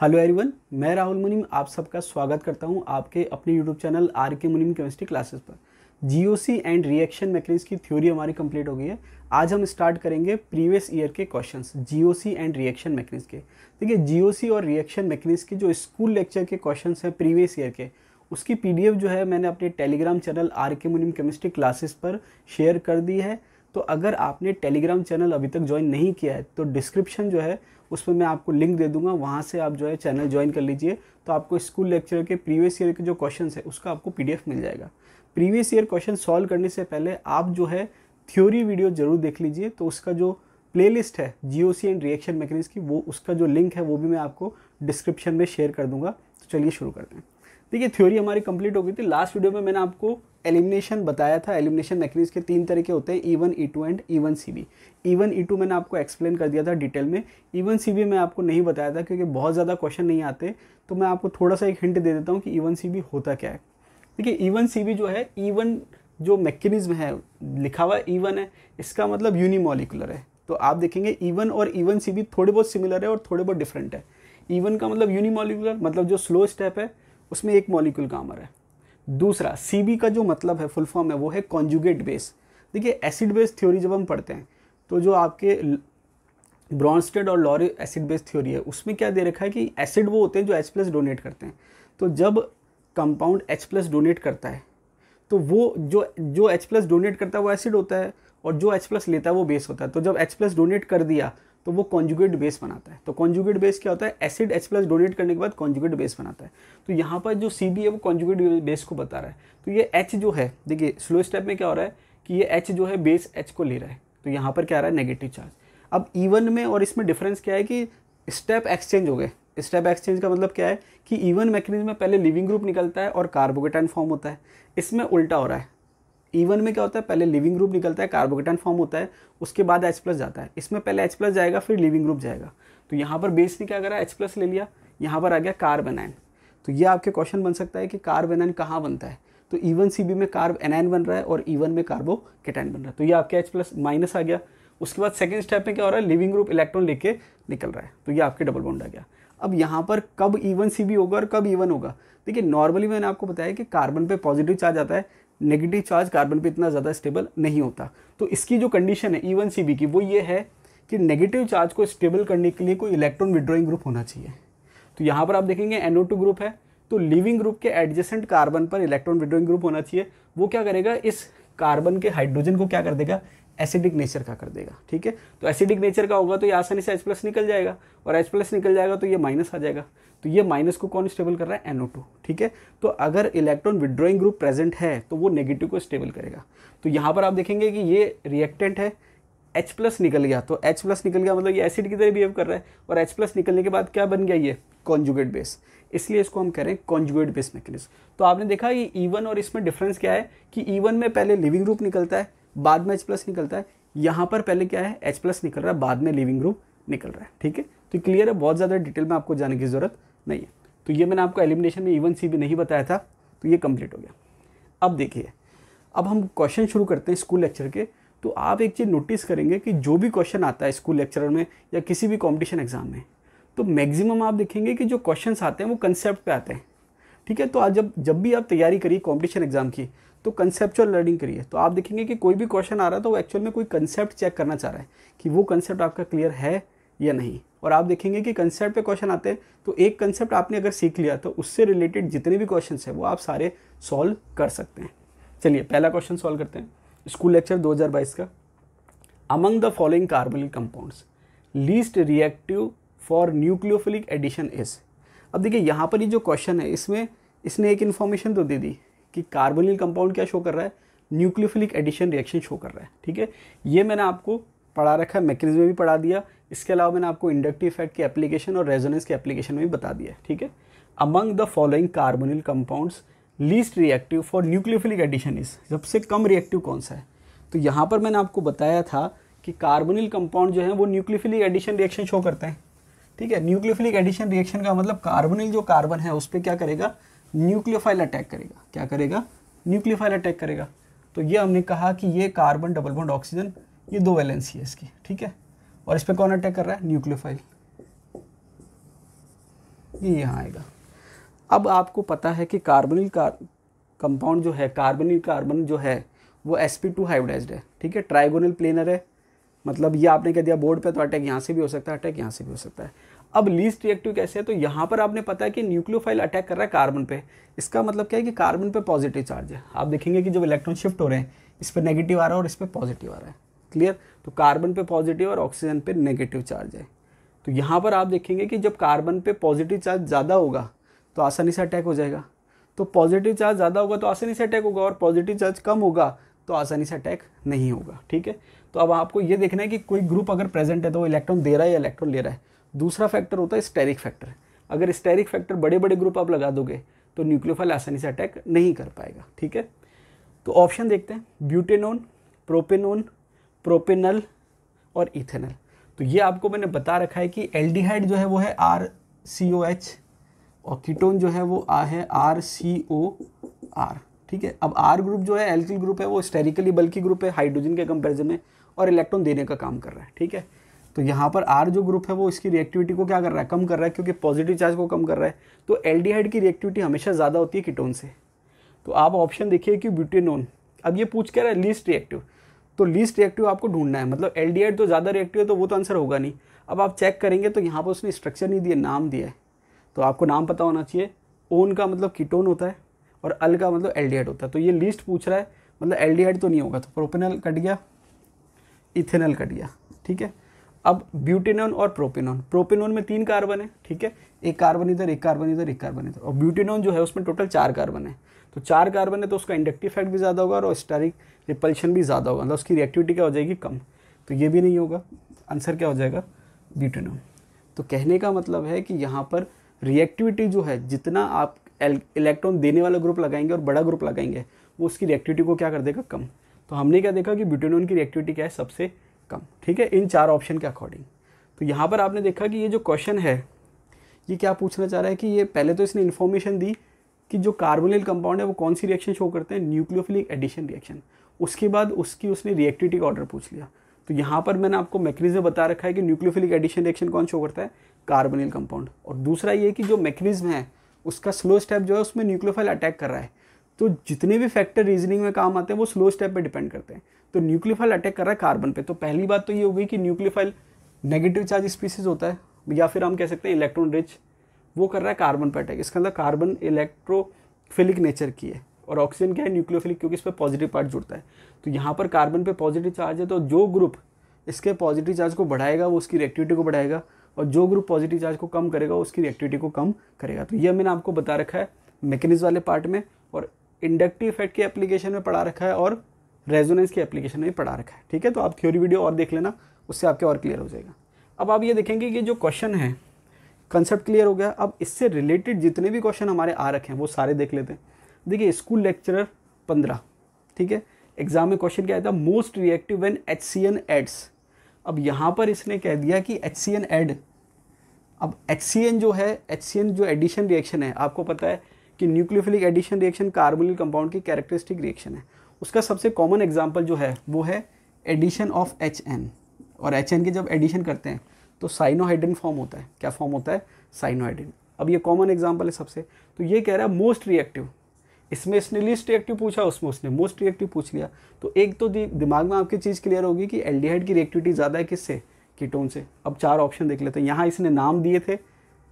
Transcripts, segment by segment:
Hello everyone, मैं राहुल मुनीम आप सबका स्वागत करता हूं आपके अपने यूट्यूब चैनल आर के मुनीम केमिस्ट्री क्लासेस पर। जीओसी एंड रिएक्शन मैकेनिक्स की थ्योरी हमारी कंप्लीट हो गई है। आज हम स्टार्ट करेंगे प्रीवियस ईयर के questions GOC and reaction mechanics के। देखिए, जीओसी और रिएक्शन मैकेनिक्स के जो स्कूल लेक्चर के क्वेश्चंस हैं प्रीवियस ईयर के, उसकी पीडीएफ जो है मैंने अपने टेलीग्राम चैनल आर के मुनीम केमिस्ट्री क्लासेस पर शेयर कर दी है। तो अगर आपने टेलीग्राम चैनल अभी तक ज्वाइन नहीं किया है तो डिस्क्रिप्शन जो है उसमें मैं आपको लिंक दे दूंगा, वहाँ से आप जो है चैनल ज्वाइन कर लीजिए। तो आपको स्कूल लेक्चर के प्रीवियस ईयर के जो क्वेश्चंस है उसका आपको पीडीएफ मिल जाएगा। प्रीवियस ईयर क्वेश्चन सॉल्व करने से पहले आप जो है थ्योरी वीडियो जरूर देख लीजिए। तो उसका जो प्लेलिस्ट है जीओसी एंड रिएक्शन मैकेनिक्स की, वो उसका जो लिंक है वो भी मैं आपको डिस्क्रिप्शन में शेयर कर दूंगा। तो चलिए शुरू करते हैं। देखिए, थ्योरी हमारी कंप्लीट हो गई थी। लास्ट वीडियो में मैंने आपको एलिमिनेशन बताया था। एलिमिनेशन मैकेनिक्स के 3 तरीके होते हैं, E1, E2 and E1 CB। E1 E2 मैंने आपको एक्सप्लेन कर दिया था डिटेल में। E1 CB मैं आपको नहीं बताया था क्योंकि बहुत ज़्यादा क्वेश्चन नहीं आते। तो मैं आपको थोड़ा सा एक हिंट दे देता हूँ कि E1 CB होता क्या है। देखिए, E1 CB जो है, E1 जो मैकेनिज्म है लिखा हुआ E1 है, इसका मतलब यूनिमोलिकुलर है। तो आप देखेंगे E1 और E1 CB थोड़े बहुत सिमिलर है और थोड़े बहुत डिफरेंट है। E1 का मतलब यूनिमोलिकुलर, मतलब जो स्लो स्टेप है उसमें एक मॉलिक्यूल काम आ रहा है। दूसरा CB का जो मतलब है, फुल फॉर्म है, वो है कॉन्जुगेट बेस। देखिए, एसिड बेस थ्योरी जब हम पढ़ते हैं तो जो आपके ब्रॉन्स्टेड और लॉरी एसिड बेस थ्योरी है उसमें क्या दे रखा है कि एसिड वो होते हैं जो H+ डोनेट करते हैं। तो जब कंपाउंड H+ डोनेट करता है तो वो जो H+ डोनेट करता है वो एसिड होता है, और जो H+ लेता है वो बेस होता है। तो जब H+ डोनेट कर दिया तो वो कॉन्जुगेट बेस बनाता है। तो कॉन्जुगेट बेस क्या होता है? एसिड H+ डोनेट करने के बाद कॉन्जुगेट बेस बनाता है। तो यहाँ पर जो CB है वो कॉन्जुगेट बेस को बता रहा है। तो ये H जो है, देखिए स्लो स्टेप में क्या हो रहा है कि ये H जो है बेस H को ले रहा है। तो यहाँ पर क्या आ रहा है? Negative charge. अब E1 में और इसमें डिफरेंस क्या है कि स्टेप एक्सचेंज हो गए। स्टेप एक्सचेंज का मतलब क्या है कि E1 मैकेनिज्म में पहले लिविंग ग्रुप निकलता है और कार्बोकेटाइन फॉर्म होता है। इसमें उल्टा हो रहा है। E1 में क्या होता है? पहले लिविंग ग्रुप निकलता है, कार्बोकेटाइन फॉर्म होता है, उसके बाद H+ जाता है। इसमें पहले H+ जाएगा फिर लिविंग ग्रुप जाएगा। तो यहाँ पर बेस ने क्या करा? H+ ले लिया, यहाँ पर आ गया कार्बेनाइन। तो ये आपके क्वेश्चन बन सकता है कि कार्बेनाइन कहाँ बनता है? तो E1 CB में कार्बेनाइन बन रहा है और E1 में कार्बोकेटाइन बन रहा है। तो ये आपके H+ माइनस आ गया। उसके बाद सेकेंड स्टेप में क्या हो रहा है? लिविंग ग्रुप इलेक्ट्रॉन लेके निकल रहा है। तो ये आपके डबल बॉन्ड आ गया। अब यहाँ पर कब E1 CB होगा और कब E1 होगा? देखिए, नॉर्मली मैंने आपको बताया कि कार्बन पे पॉजिटिव चार्ज आता है, नेगेटिव चार्ज कार्बन पे इतना ज़्यादा स्टेबल नहीं होता। तो इसकी जो कंडीशन है E1 CB की, वो ये है कि नेगेटिव चार्ज को स्टेबल करने के लिए कोई इलेक्ट्रॉन विड्रॉइंग ग्रुप होना चाहिए। तो यहाँ पर आप देखेंगे NO2 ग्रुप है, तो लिविंग ग्रुप के एडजेसेंट कार्बन पर इलेक्ट्रॉन विड्रॉइंग ग्रुप होना चाहिए। वो क्या करेगा? इस कार्बन के हाइड्रोजन को क्या कर देगा? एसिडिक नेचर का कर देगा। ठीक है, तो एसिडिक नेचर का होगा तो ये आसानी से H+ निकल जाएगा, और H+ निकल जाएगा तो ये माइनस आ जाएगा। तो ये माइनस को कौन स्टेबल कर रहा है? NO2। ठीक है, तो अगर इलेक्ट्रॉन विड्रॉइंग ग्रुप प्रेजेंट है तो वो नेगेटिव को स्टेबल करेगा। तो यहाँ पर आप देखेंगे कि ये रिएक्टेंट है, H+ निकल गया। तो H+ निकल गया मतलब ये एसिड की तरह बिहेव कर रहा है, और H+ निकलने के बाद क्या बन गया? ये कॉन्जुगेट बेस। इसलिए इसको हम कह रहे हैं कॉन्जुगेट बेस मैकेनिज्म। तो आपने देखा ये E1 और इसमें डिफरेंस क्या है कि E1 में पहले लिविंग ग्रुप निकलता है, बाद में H+ निकलता है। यहाँ पर पहले क्या है? H+ निकल रहा है, बाद में लिविंग ग्रुप निकल रहा है। ठीक है, तो क्लियर है, बहुत ज़्यादा डिटेल में आपको जाने की जरूरत नहीं है। तो ये मैंने आपको एलिमिनेशन में E1 CB नहीं बताया था, तो ये कंप्लीट हो गया। अब देखिए, अब हम क्वेश्चन शुरू करते हैं स्कूल लेक्चर के। तो आप एक चीज़ नोटिस करेंगे कि जो भी क्वेश्चन आता है स्कूल लेक्चर में या किसी भी कॉम्पिटिशन एग्जाम में, तो मैक्सिमम आप देखेंगे कि जो क्वेश्चंस आते हैं वो कंसेप्ट पे आते हैं। ठीक है, तो आज जब भी आप तैयारी करिए कॉम्पिटिशन एग्जाम की तो कंसेप्चुअल लर्निंग करिए। तो आप देखेंगे कि कोई भी क्वेश्चन आ रहा है तो वो एक्चुअल में कोई कंसेप्ट चेक करना चाह रहा है कि वो कंसेप्ट आपका क्लियर है या नहीं। और आप देखेंगे कि कंसेप्ट पे क्वेश्चन आते हैं तो एक कंसेप्ट आपने अगर सीख लिया तो उससे रिलेटेड जितने भी क्वेश्चन हैं वो आप सारे सॉल्व कर सकते हैं। चलिए पहला क्वेश्चन सॉल्व करते हैं, स्कूल लेक्चर 2022 का। Among the following carbonyl compounds least reactive for nucleophilic addition is. अब देखिए, यहाँ पर ये जो क्वेश्चन है इसमें इसने एक इन्फॉर्मेशन तो दे दी कि कार्बोनिल कंपाउंड क्या शो कर रहा है? न्यूक्लियोफिलिक एडिशन रिएक्शन शो कर रहा है। ठीक है, ये मैंने आपको पढ़ा रखा है, मैकेनिज्म में भी पढ़ा दिया। इसके अलावा मैंने आपको इंडक्टिव इफेक्ट की एप्लीकेशन और रेजोनेंस के एप्लीकेशन में भी बता दिया। ठीक है, among the following carbonyl compounds least reactive for nucleophilic addition is, सबसे कम रिएक्टिव कौन सा है? तो यहाँ पर मैंने आपको बताया था कि कार्बोनिल कंपाउंड जो है वो न्यूक्लियोफिलिक एडिशन रिएक्शन शो करते हैं। ठीक है, न्यूक्लियोफिलिक एडिशन रिएक्शन का मतलब कार्बोनिल जो कार्बन है उस पर क्या करेगा? न्यूक्लियोफाइल अटैक करेगा। क्या करेगा? न्यूक्लियोफाइल अटैक करेगा। तो ये हमने कहा कि ये कार्बन डबल बॉन्ड ऑक्सीजन, ये 2 वैलेंसी है इसकी। ठीक है, और इस पर कौन अटैक कर रहा है? न्यूक्लियोफाइल। ये यहाँ आएगा। अब आपको पता है कि कार्बोनिल कंपाउंड जो है, कार्बोनिल कार्बन जो है वो sp2 हाइब्रिडाइज्ड है, ठीक है, ट्राइगोनल प्लेनर है, मतलब ये आपने कह दिया बोर्ड पे, तो अटैक यहाँ से भी हो सकता है, अटैक यहाँ से भी हो सकता है। अब लीस्ट रिएक्टिव कैसे है, तो यहाँ पर आपने पता है कि न्यूक्लियोफाइल अटैक कर रहा है कार्बन पे, इसका मतलब क्या है कि कार्बन पे पॉजिटिव चार्ज है। आप देखेंगे कि जब इलेक्ट्रॉन शिफ्ट हो रहे हैं इस पर नेगेटिव आ रहा है और इस पर पॉजिटिव आ रहा है, क्लियर। तो कार्बन पे पॉजिटिव और ऑक्सीजन पे नेगेटिव चार्ज है। तो यहाँ पर आप देखेंगे कि जब कार्बन पे पॉजिटिव चार्ज ज़्यादा होगा तो आसानी से अटैक हो जाएगा, तो पॉजिटिव चार्ज ज़्यादा होगा तो आसानी से अटैक होगा, और पॉजिटिव चार्ज कम होगा तो आसानी से अटैक नहीं होगा, ठीक है। तो अब आपको ये देखना है कि कोई ग्रुप अगर प्रेजेंट है तो वो इलेक्ट्रॉन दे रहा है या इलेक्ट्रॉन ले रहा है। दूसरा फैक्टर होता है स्टेरिक फैक्टर। अगर स्टेरिक फैक्टर बड़े बड़े ग्रुप आप लगा दोगे तो न्यूक्लियोफाइल आसानी से अटैक नहीं कर पाएगा, ठीक है। तो ऑप्शन देखते हैं, ब्यूटेनोन, प्रोपेनोन, प्रोपेनल और इथेनल। तो ये आपको मैंने बता रखा है कि एल्डिहाइड जो है वो है RCOH और कीटोन जो है वो है RCOR, ठीक है। अब R ग्रुप जो है एल्किल ग्रुप है, वो स्टेरिकली बल्कि ग्रुप है हाइड्रोजन के कंपैरिजन में और इलेक्ट्रॉन देने का काम कर रहा है, ठीक है। तो यहाँ पर R जो ग्रुप है वो इसकी रिएक्टिविटी को क्या कर रहा है, कम कर रहा है, क्योंकि पॉजिटिव चार्ज को कम कर रहा है। तो एल्डिहाइड की रिएक्टिविटी हमेशा ज़्यादा होती है कीटोन से। तो आप ऑप्शन देखिए कि ब्यूटेनोन। अब ये पूछ कह रहा है लीस्ट रिएक्टिव, तो लीस्ट रिएक्टिव आपको ढूंढना है, मतलब एल्डिहाइड तो ज़्यादा रिएक्टिव है तो वो तो आंसर होगा नहीं। अब आप चेक करेंगे तो यहाँ पर उसने स्ट्रक्चर नहीं दिया, नाम दिया है, तो आपको नाम पता होना चाहिए। ओन का मतलब कीटोन होता है और अल का मतलब एल्डिहाइड होता है। तो ये लीस्ट पूछ रहा है, मतलब एल्डिहाइड तो नहीं होगा, तो प्रोपेनल कट गया, इथेनल कट गया, ठीक है। अब ब्यूटेनोन और प्रोपेनोन, प्रोपेनोन में 3 कार्बन है, ठीक है, एक कार्बन इधर, एक कार्बन इधर, एक कार्बन इधर, और ब्यूटेनोन जो है उसमें टोटल 4 कार्बन है। तो 4 कार्बन है तो उसका इंडक्टिव इफेक्ट भी ज़्यादा होगा और स्टेरिक रिपल्शन भी ज़्यादा होगा, मतलब उसकी रिएक्टिविटी क्या हो जाएगी, कम। तो ये भी नहीं होगा, आंसर क्या हो जाएगा, ब्यूटेनोन। तो कहने का मतलब है कि यहाँ पर रिएक्टिविटी जो है, जितना आप इलेक्ट्रॉन देने वाला ग्रुप लगाएंगे और बड़ा ग्रुप लगाएंगे वो उसकी रिएक्टिविटी को क्या कर देगा, कम। तो हमने क्या देखा कि ब्यूटेनोन की रिएक्टिविटी क्या है, सबसे कम, ठीक है, इन 4 ऑप्शन के अकॉर्डिंग। तो यहाँ पर आपने देखा कि ये जो क्वेश्चन है ये क्या पूछना चाह रहा है कि ये पहले तो इसने इन्फॉर्मेशन दी कि जो कार्बोनिल कंपाउंड है वो कौन सी रिएक्शन शो करते हैं, न्यूक्लियोफिलिक एडिशन रिएक्शन। उसके बाद उसने रिएक्टिविटी का ऑर्डर पूछ लिया। तो यहाँ पर मैंने आपको मैकेनिज्म बता रखा है कि न्यूक्लियोफिलिक एडिशन रिएक्शन कौन शो करता है, कार्बोनिल कंपाउंड। और दूसरा ये कि जो मैकेनिज्म है उसका स्लो स्टेप जो है उसमें न्यूक्लियोफाइल अटैक कर रहा है। तो जितने भी फैक्टर रीजनिंग में काम आते हैं वो स्लो स्टेप पे डिपेंड करते हैं। तो न्यूक्लियोफाइल अटैक कर रहा है कार्बन पे, तो पहली बात तो ये हो गई कि न्यूक्लियोफाइल नेगेटिव चार्ज स्पीसीज होता है, या फिर हम कह सकते हैं इलेक्ट्रॉन रिच, वो कर रहा है कार्बन पे अटैक। इसका मतलब कार्बन इलेक्ट्रोफिलिक नेचर की है और ऑक्सीजन क्या है, न्यूक्लियोफिलिक, क्योंकि इस पर पॉजिटिव पार्ट जुड़ता है। तो यहाँ पर कार्बन पे पॉजिटिव चार्ज है, तो जो ग्रुप इसके पॉजिटिव चार्ज को बढ़ाएगा वो उसकी रिएक्टिविटी को बढ़ाएगा, और जो ग्रुप पॉजिटिव चार्ज को कम करेगा वो उसकी रिएक्टिविटी को कम करेगा। तो ये मैंने आपको बता रखा है मैकेनिज्म वाले पार्ट में, और इंडक्टिव इफेक्ट की एप्लीकेशन में पढ़ा रखा है, और रेजोनेंस की एप्लीकेशन में पढ़ा रखा है, ठीक है। तो आप थ्योरी वीडियो और देख लेना, उससे आपके और क्लियर हो जाएगा। अब आप ये देखेंगे कि जो क्वेश्चन है कंसेप्ट क्लियर हो गया। अब इससे रिलेटेड जितने भी क्वेश्चन हमारे आ रखे हैं वो सारे देख लेते हैं। देखिए स्कूल लेक्चरर 15, ठीक है, एग्जाम में क्वेश्चन क्या आया था, most reactive when HCN adds. अब यहाँ पर इसने कह दिया कि HCN ऐड। अब HCN जो है, HCN जो एडिशन रिएक्शन है, आपको पता है कि nucleophilic addition reaction carbonyl compound की कैरेक्टरिस्टिक रिएक्शन है। उसका सबसे कॉमन एग्जांपल जो है वो है एडिशन ऑफ HN, और HN के जब एडिशन करते हैं तो साइनोहाइड्रिन फॉर्म होता है। क्या फॉर्म होता है, साइनोहाइड्रिन। अब ये कॉमन एग्जांपल है सबसे। तो ये कह रहा है मोस्ट रिएक्टिव, इसमें इसने लीस्ट रिएक्टिव पूछा, उसमें उसने मोस्ट रिएक्टिव पूछ लिया। तो एक तो दिमाग में आपकी चीज़ क्लियर होगी कि एल्डिहाइड की रिएक्टिविटी ज़्यादा है किससे, कीटोन से। अब 4 ऑप्शन देख लेते हैं। यहाँ इसने नाम दिए थे,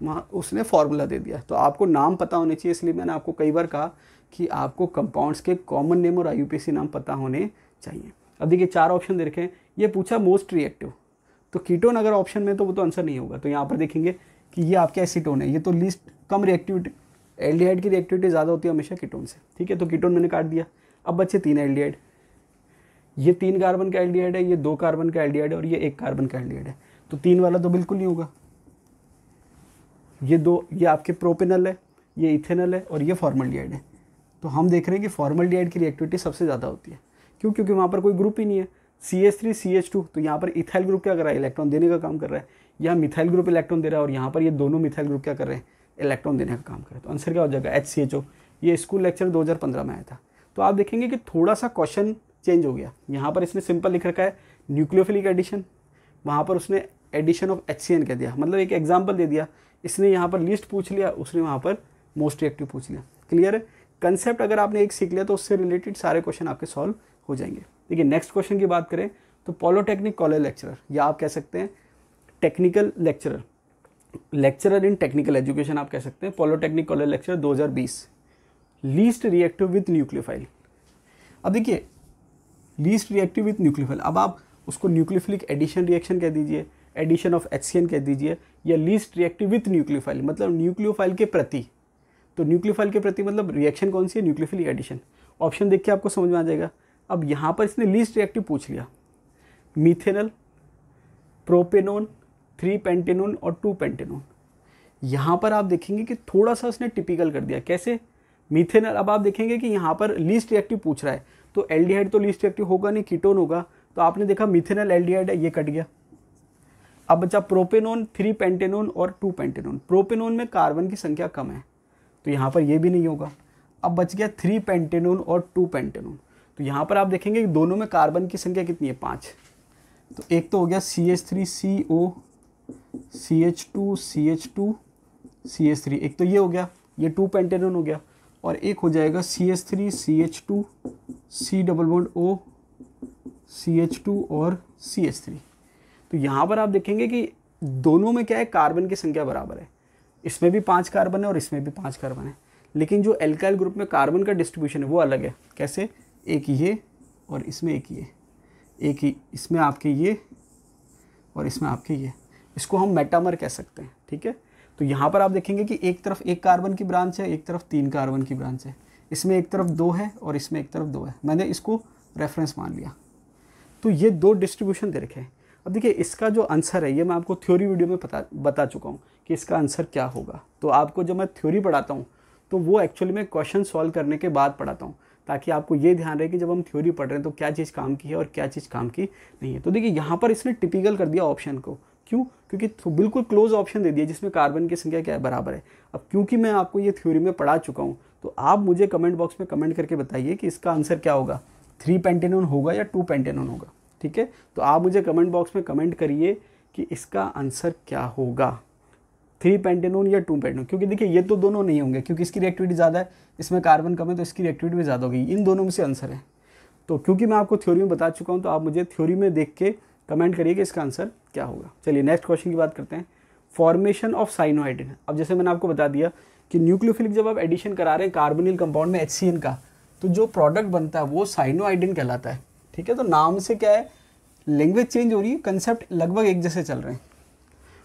वहाँ उसने फॉर्मूला दे दिया। तो आपको नाम पता होने चाहिए, इसलिए मैंने आपको कई बार कहा कि आपको कंपाउंड्स के कॉमन नेम और IUPAC नाम पता होने चाहिए। अब देखिए 4 ऑप्शन दे रखे हैं, ये पूछा मोस्ट रिएक्टिव, तो कीटोन अगर ऑप्शन में तो वो तो आंसर नहीं होगा। तो यहाँ पर देखेंगे कि ये आपका एसीटोन है, ये तो लीस्ट कम रिएक्टिविटी, एल्डिहाइड की रिएक्टिविटी ज़्यादा होती है हमेशा कीटोन से, ठीक है। तो कीटोन मैंने काट दिया। अब बच्चे 3 एल्डिहाइड, ये 3 कार्बन का एल्डिहाइड है, ये 2 कार्बन का एल्डिहाइड है, और ये 1 कार्बन का एल्डिहाइड है। तो 3 वाला तो बिल्कुल नहीं होगा। ये 2, ये आपके प्रोपेनल है, ये इथेनल है, और ये फॉर्मल्डिहाइड है। तो हम देख रहे हैं कि फॉर्मल्डिहाइड की रिएक्टिविटी सबसे ज़्यादा होती है। क्यों, क्योंकि वहाँ पर कोई ग्रुप ही नहीं है। CH3 CH2, तो यहाँ पर इथाइल ग्रुप क्या कर रहा है, इलेक्ट्रॉन देने का काम कर रहा है। यहाँ मिथाइल ग्रुप इलेक्ट्रॉन दे रहा है, और यहाँ पर ये दोनों मिथाइल ग्रुप क्या कर रहे हैं, इलेक्ट्रॉन देने का काम कर रहे हैं। तो आंसर क्या हो जाएगा, HCHO। ये स्कूल लेक्चर 2015 में आया था। तो आप देखेंगे कि थोड़ा सा क्वेश्चन चेंज हो गया। यहाँ पर इसने सिंपल लिख रखा है न्यूक्लियोफिलिक एडिशन, वहाँ पर उसने एडिशन ऑफ HCN कह दिया, मतलब एक एग्जाम्पल दे दिया इसने यहाँ पर लीस्ट पूछ लिया, उसने वहाँ पर मोस्ट रिएक्टिव पूछ लिया। क्लियर है? कंसेप्ट अगर आपने एक सीख लिया तो उससे रिलेटेड सारे क्वेश्चन आपके सॉल्व हो जाएंगे। देखिए नेक्स्ट क्वेश्चन की बात करें तो पॉलिटेक्निक कॉलेज लेक्चरर, या आप कह सकते हैं technical lecturer, lecturer in technical education आप कह सकते हैं। Polytechnic college lecturer 2020, least reactive with nucleophile. अब देखिए लीस्ट रिएक्टिव विथ न्यूक्लियोफाइल, अब आप उसको न्यूक्लियोफिलिक एडिशन रिएक्शन कह दीजिए, एडिशन ऑफ HCN कह दीजिए, या लीस्ट रिएक्टिव विथ न्यूक्लियोफाइल मतलब न्यूक्लियोफाइल के प्रति। तो न्यूक्लियोफाइल के प्रति मतलब रिएक्शन कौन सी है? Nucleophilic addition. ऑप्शन देख के आपको समझ में आ जाएगा। अब यहाँ पर इसने लीस्ट रिएक्टिव पूछ लिया, मीथेनॉल, प्रोपेनोन, 3 पेंटेनोन और 2 पेंटेनोन। यहाँ पर आप देखेंगे कि थोड़ा सा उसने टिपिकल कर दिया। कैसे? मीथेनॉल, अब आप देखेंगे कि यहाँ पर लीस्ट रिएक्टिव पूछ रहा है तो एल्डिहाइड तो लीस्ट रिएक्टिव होगा नहीं, कीटोन होगा। तो आपने देखा मीथेनॉल एल्डिहाइड है, ये कट गया। अब बचा प्रोपेनोन, 3 पेंटेनोन और 2 पेंटेनोन। प्रोपेनोन में कार्बन की संख्या कम है तो यहाँ पर ये भी नहीं होगा। अब बच गया 3 पेंटेनोन और 2 पेंटेनोन। तो यहाँ पर आप देखेंगे कि दोनों में कार्बन की संख्या कितनी है? 5। तो एक तो हो गया CH3CO, CH2, CH2, CH3, एक तो ये हो गया, ये 2 पेंटेनोन हो गया। और एक हो जाएगा CH3, CH2, C double bond O, CH2 और CH3। तो यहाँ पर आप देखेंगे कि दोनों में क्या है? कार्बन की संख्या बराबर है। इसमें भी 5 कार्बन है और इसमें भी 5 कार्बन है, लेकिन जो एल्काइल ग्रुप में कार्बन का डिस्ट्रीब्यूशन है वो अलग है। कैसे? एक ये और इसमें एक ये, एक ही इसमें आपके ये और इसमें आपके ये, इसको हम मेटामर कह सकते हैं। ठीक है? तो यहाँ पर आप देखेंगे कि एक तरफ 1 कार्बन की ब्रांच है, एक तरफ 3 कार्बन की ब्रांच है, इसमें एक तरफ 2 है और इसमें एक तरफ 2 है। मैंने इसको रेफरेंस मान लिया। तो ये 2 डिस्ट्रीब्यूशन दे रखे हैं। अब देखिए इसका जो आंसर है ये मैं आपको थ्योरी वीडियो में बता चुका हूँ कि इसका आंसर क्या होगा। तो आपको जब मैं थ्योरी पढ़ाता हूँ तो वो एक्चुअली मैं क्वेश्चन सॉल्व करने के बाद पढ़ाता हूँ, ताकि आपको ये ध्यान रहे कि जब हम थ्योरी पढ़ रहे हैं तो क्या चीज़ काम की है और क्या चीज़ काम की नहीं है। तो देखिए यहाँ पर इसने टिपिकल कर दिया ऑप्शन को। क्यों? क्योंकि बिल्कुल क्लोज ऑप्शन दे दिया जिसमें कार्बन की संख्या क्या है? बराबर है। अब क्योंकि मैं आपको ये थ्योरी में पढ़ा चुका हूँ तो आप मुझे कमेंट बॉक्स में कमेंट करके बताइए कि इसका आंसर क्या होगा? 3 पेंटेनोन होगा या 2 पेंटेनोन होगा? ठीक है? तो आप मुझे कमेंट बॉक्स में कमेंट करिए कि इसका आंसर क्या होगा, 3 पेंटेनोन या 2 पेंटेनोन। क्योंकि देखिए ये तो दोनों नहीं होंगे क्योंकि इसकी रिएक्टिविटी ज़्यादा है, इसमें कार्बन कम है तो इसकी रिएक्टिविटी भी ज़्यादा होगी। इन दोनों में से आंसर है। तो क्योंकि मैं आपको थ्योरी में बता चुका हूँ तो आप मुझे थ्योरी में देख के कमेंट करिए कि इसका आंसर क्या होगा। चलिए नेक्स्ट क्वेश्चन की बात करते हैं, फॉर्मेशन ऑफ साइनोहाइड्रिन। अब जैसे मैंने आपको बता दिया कि न्यूक्लियोफिलिक जब आप एडिशन करा रहे हैं कार्बोनिल कंपाउंड में HCN का, तो जो प्रोडक्ट बनता है वो साइनोहाइड्रिन कहलाता है। ठीक है? तो नाम से क्या है, लैंग्वेज चेंज हो रही है, कंसेप्ट लगभग एक जैसे चल रहे हैं।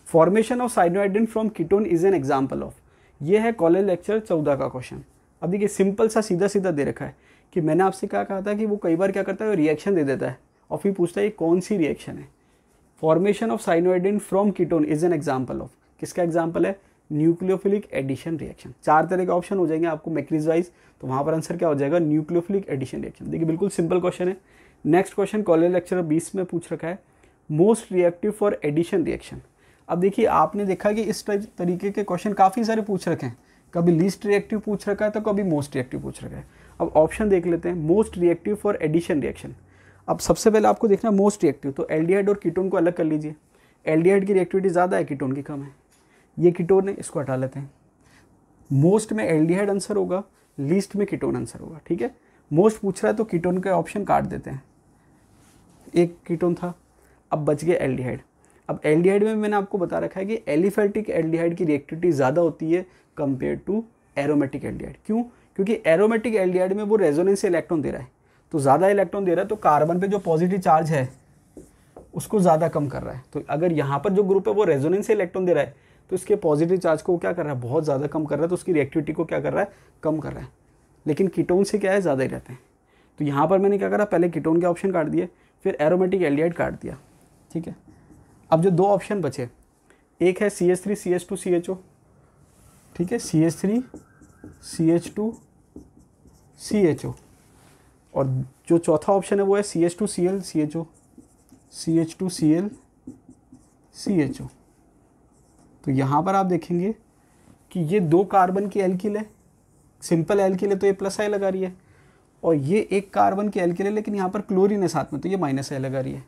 Formation of cyanohydrin from ketone is an example of, ये है कॉलेज लेक्चर 14 का क्वेश्चन। अब देखिए सिंपल सा सीधा सीधा दे रखा है कि मैंने आपसे क्या कहा था कि वो कई बार क्या करता है, रिएक्शन दे देता है और फिर पूछता है ये कौन सी रिएक्शन है। Formation of cyanohydrin from ketone is an example of, किसका एग्जांपल है? Nucleophilic addition reaction. 4 तरह के ऑप्शन हो जाएंगे आपको मैक्रीज वाइज, तो वहाँ पर आंसर क्या हो जाएगा? Nucleophilic addition reaction. देखिए बिल्कुल सिंपल क्वेश्चन है। नेक्स्ट क्वेश्चन कॉलेज लेक्चर 20 में पूछ रखा है, most reactive for addition reaction. अब देखिए आपने देखा कि इस तरीके के क्वेश्चन काफ़ी सारे पूछ रखे हैं, कभी लीस्ट रिएक्टिव पूछ रखा है तो कभी मोस्ट रिएक्टिव पूछ रखा है। अब ऑप्शन देख लेते हैं, most reactive for addition reaction. अब सबसे पहले आपको देखना मोस्ट रिएक्टिव, तो एल्डिहाइड और कीटोन को अलग कर लीजिए। एल्डिहाइड की रिएक्टिविटी ज़्यादा है, कीटोन की कम है। ये कीटोन है, इसको हटा लेते हैं। मोस्ट में एल्डिहाइड आंसर होगा, लीस्ट में कीटोन आंसर होगा। ठीक है? मोस्ट पूछ रहा है तो कीटोन के ऑप्शन काट देते हैं, एक कीटोन था, अब बच गया एल्डिहाइड। अब एल्डिहाइड में मैंने आपको बता रखा है कि एलिफेटिक एल्डिहाइड की रिएक्टिविटी ज़्यादा होती है कंपेयर टू एरोमेटिक एल्डिहाइड। क्यों? क्योंकि एरोमेटिक एल्डिहाइड में वो रेजोनेंस से इलेक्ट्रॉन दे रहा है, तो ज़्यादा इलेक्ट्रॉन दे रहा है तो कार्बन पे जो पॉजिटिव चार्ज है उसको ज़्यादा कम कर रहा है। तो अगर यहाँ पर जो ग्रुप है वो रेजोनेंस से इलेक्ट्रॉन दे रहा है तो इसके पॉजिटिव चार्ज को क्या कर रहा है? बहुत ज़्यादा कम कर रहा है, तो उसकी रिएक्टिविटी को क्या कर रहा है? कम कर रहा है। लेकिन कीटोन से क्या है? ज़्यादा ही रहते हैं। तो यहाँ पर मैंने क्या करा, पहले कीटोन के ऑप्शन काट दिए, फिर एरोमेटिक एल्डिहाइड काट दिया। ठीक है? अब जो 2 ऑप्शन बचे, एक है CH3 CH2 CHO। ठीक है? CH3 CH2 CHO, और जो चौथा ऑप्शन है वो है CH2Cl CHO, CH2Cl CHO। तो यहाँ पर आप देखेंगे कि ये 2 कार्बन की एल्किल है, सिंपल एल्किल है तो ये प्लस आई लगा रही है, और ये 1 कार्बन की एल्किल है लेकिन यहाँ पर क्लोरीन है साथ में तो ये माइनस आई लगा रही है।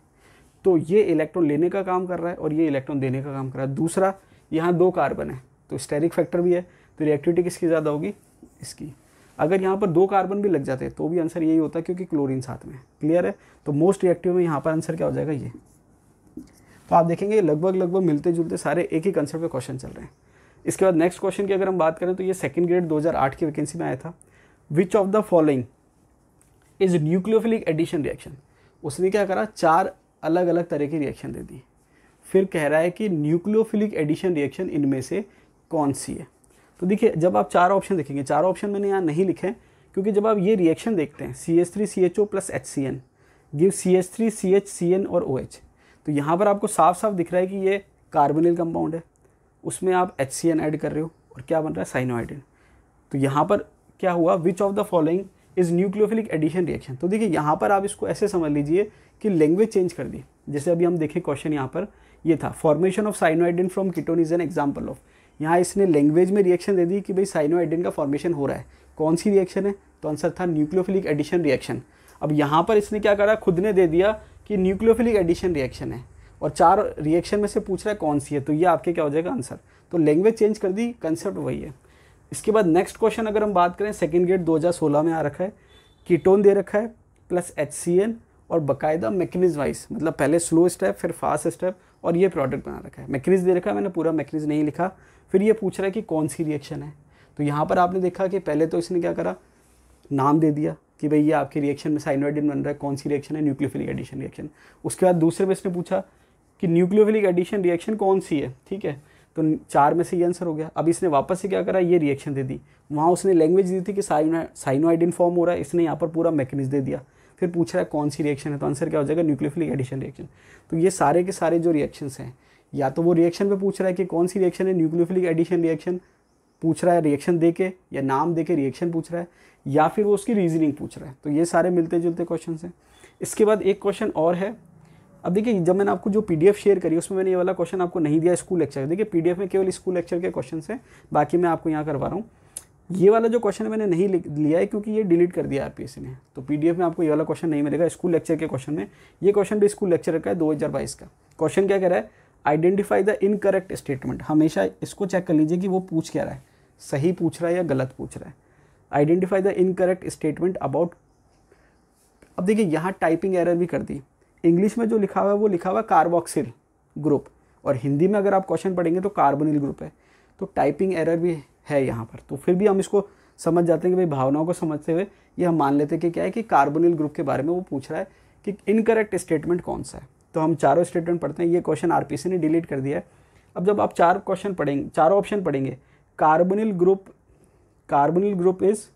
तो ये इलेक्ट्रॉन लेने का काम कर रहा है और ये इलेक्ट्रॉन देने का काम कर रहा है। दूसरा, यहाँ 2 कार्बन है तो स्टेरिक फैक्टर भी है, तो रिएक्टिविटी किसकी ज़्यादा होगी, इसकी। अगर यहाँ पर 2 कार्बन भी लग जाते तो भी आंसर यही होता क्योंकि क्लोरीन साथ में। क्लियर है, तो मोस्ट रिएक्टिव में यहाँ पर आंसर क्या हो जाएगा, ये। तो आप देखेंगे लगभग मिलते जुलते सारे एक ही कंसेप्ट पे क्वेश्चन चल रहे हैं। इसके बाद नेक्स्ट क्वेश्चन की अगर हम बात करें तो ये सेकंड ग्रेड 2008 की वैकेंसी में आया था। Which of the following is nucleophilic addition reaction. उसने क्या करा, 4 अलग अलग तरह की रिएक्शन दे दी, फिर कह रहा है कि न्यूक्लियोफिलिक एडिशन रिएक्शन इनमें से कौन सी है। तो देखिए जब आप 4 ऑप्शन देखेंगे, 4 ऑप्शन मैंने यहाँ नहीं लिखे क्योंकि जब आप ये रिएक्शन देखते हैं CH3CHO plus HCN give CH3CHCN और OH, तो यहाँ पर आपको साफ साफ दिख रहा है कि ये कार्बोनिल कंपाउंड है, उसमें आप HCN ऐड कर रहे हो और क्या बन रहा है, साइनोआइडिन। तो यहाँ पर क्या हुआ, which of the following is nucleophilic addition reaction. तो देखिए यहाँ पर आप इसको ऐसे समझ लीजिए कि लैंग्वेज चेंज कर दी। जैसे अभी हम देखें क्वेश्चन यहाँ पर ये था, formation of cyanohydrin from ketone is an example of. यहाँ इसने लैंग्वेज में रिएक्शन दे दी कि भाई साइनोआइडिन का फॉर्मेशन हो रहा है, कौन सी रिएक्शन है, तो आंसर था न्यूक्लियोफिलिक एडिशन रिएक्शन। अब यहाँ पर इसने क्या करा, खुद ने दे दिया कि न्यूक्लियोफिलिक एडिशन रिएक्शन है और 4 रिएक्शन में से पूछ रहा है कौन सी है, तो ये आपके क्या हो जाएगा आंसर। तो लैंग्वेज चेंज कर दी, कंसेप्ट वही है। इसके बाद नेक्स्ट क्वेश्चन अगर हम बात करें, सेकंड ग्रेड 2016 में आ रखा है, कीटोन दे रखा है प्लस HCN और बाकायदा मैकेनिज्म वाइज, मतलब पहले स्लो स्टेप फिर फास्ट स्टेप और ये प्रोडक्ट बना रखा है। मैकेनिज्म दे रखा है, मैंने पूरा मैकेनिज्म नहीं लिखा। फिर ये पूछ रहा है कि कौन सी रिएक्शन है। तो यहाँ पर आपने देखा कि पहले तो इसने क्या करा, नाम दे दिया कि भाई ये आपके रिएक्शन में साइनोआइडिन बन रहा है, कौन सी रिएक्शन है, न्यूक्लियोफिलिक एडिशन रिएक्शन। उसके बाद दूसरे में इसने पूछा कि न्यूक्लियोफिलिक एडिशन रिएक्शन कौन सी है, ठीक है, तो 4 में से ये आंसर हो गया। अब इसने वापस से क्या करा, ये रिएक्शन दे दी। वहाँ उसने लैंग्वेज दी थी कि साइनोआइडिन फॉर्म हो रहा है, इसने यहाँ पर पूरा मैकेनिज्म दे दिया। फिर पूछ रहा है कौन सी रिएक्शन है, तो आंसर क्या हो जाएगा, न्यूक्लियोफिलिक एडिशन रिएक्शन। तो ये सारे के सारे जो रिएक्शंस हैं, या तो वो रिएक्शन पे पूछ रहा है कि कौन सी रिएक्शन है, न्यूक्लियोफिलिक एडिशन रिएक्शन पूछ रहा है रिएक्शन दे के, या नाम दे के रिएक्शन पूछ रहा है, या फिर वो उसकी रीजनिंग पूछ रहा है। तो ये सारे मिलते जुलते क्वेश्चन हैं। इसके बाद एक क्वेश्चन और है। अब देखिए जब मैंने आपको जो PDF शेयर करी उसमें मैंने ये वाला क्वेश्चन आपको नहीं दिया स्कूल लेक्चर। देखिए PDF में केवल स्कूल लेक्चर के क्वेश्चन हैं, बाकी मैं आपको यहाँ करवा रहा हूँ। ये वाला जो क्वेश्चन मैंने नहीं लिया है क्योंकि ये डिलीट कर दिया RPSC ने, तो PDF में आपको ये वाला क्वेश्चन नहीं मिलेगा स्कूल लेक्चर के क्वेश्चन में। ये क्वेश्चन भी स्कूल लेक्चर का है 2022 का। क्वेश्चन क्या कह रहा है, आइडेंटिफाई द इनकरेक्ट स्टेटमेंट। हमेशा इसको चेक कर लीजिए कि वो पूछ क्या रहा है, सही पूछ रहा है या गलत पूछ रहा है। Identify the incorrect statement about. अब देखिए यहाँ टाइपिंग एरर भी कर दी। इंग्लिश में जो लिखा हुआ है वो लिखा हुआ है कार्बोक्सिल ग्रुप, और हिंदी में अगर आप क्वेश्चन पढ़ेंगे तो कार्बोनिल ग्रुप है। तो टाइपिंग एरर भी है यहाँ पर, तो फिर भी हम इसको समझ जाते हैं कि भाई भावनाओं को समझते हुए ये हम मान लेते हैं कि क्या है कि कार्बोनिल ग्रुप के बारे में वो पूछ रहा है कि इनकरेक्ट स्टेटमेंट कौन सा है। तो हम चारों स्टेटमेंट पढ़ते हैं। ये क्वेश्चन RPSC ने डिलीट कर दिया है। अब जब आप 4 क्वेश्चन पढ़ेंगे, चारों ऑप्शन पढ़ेंगे, कार्बोनिल ग्रुप इज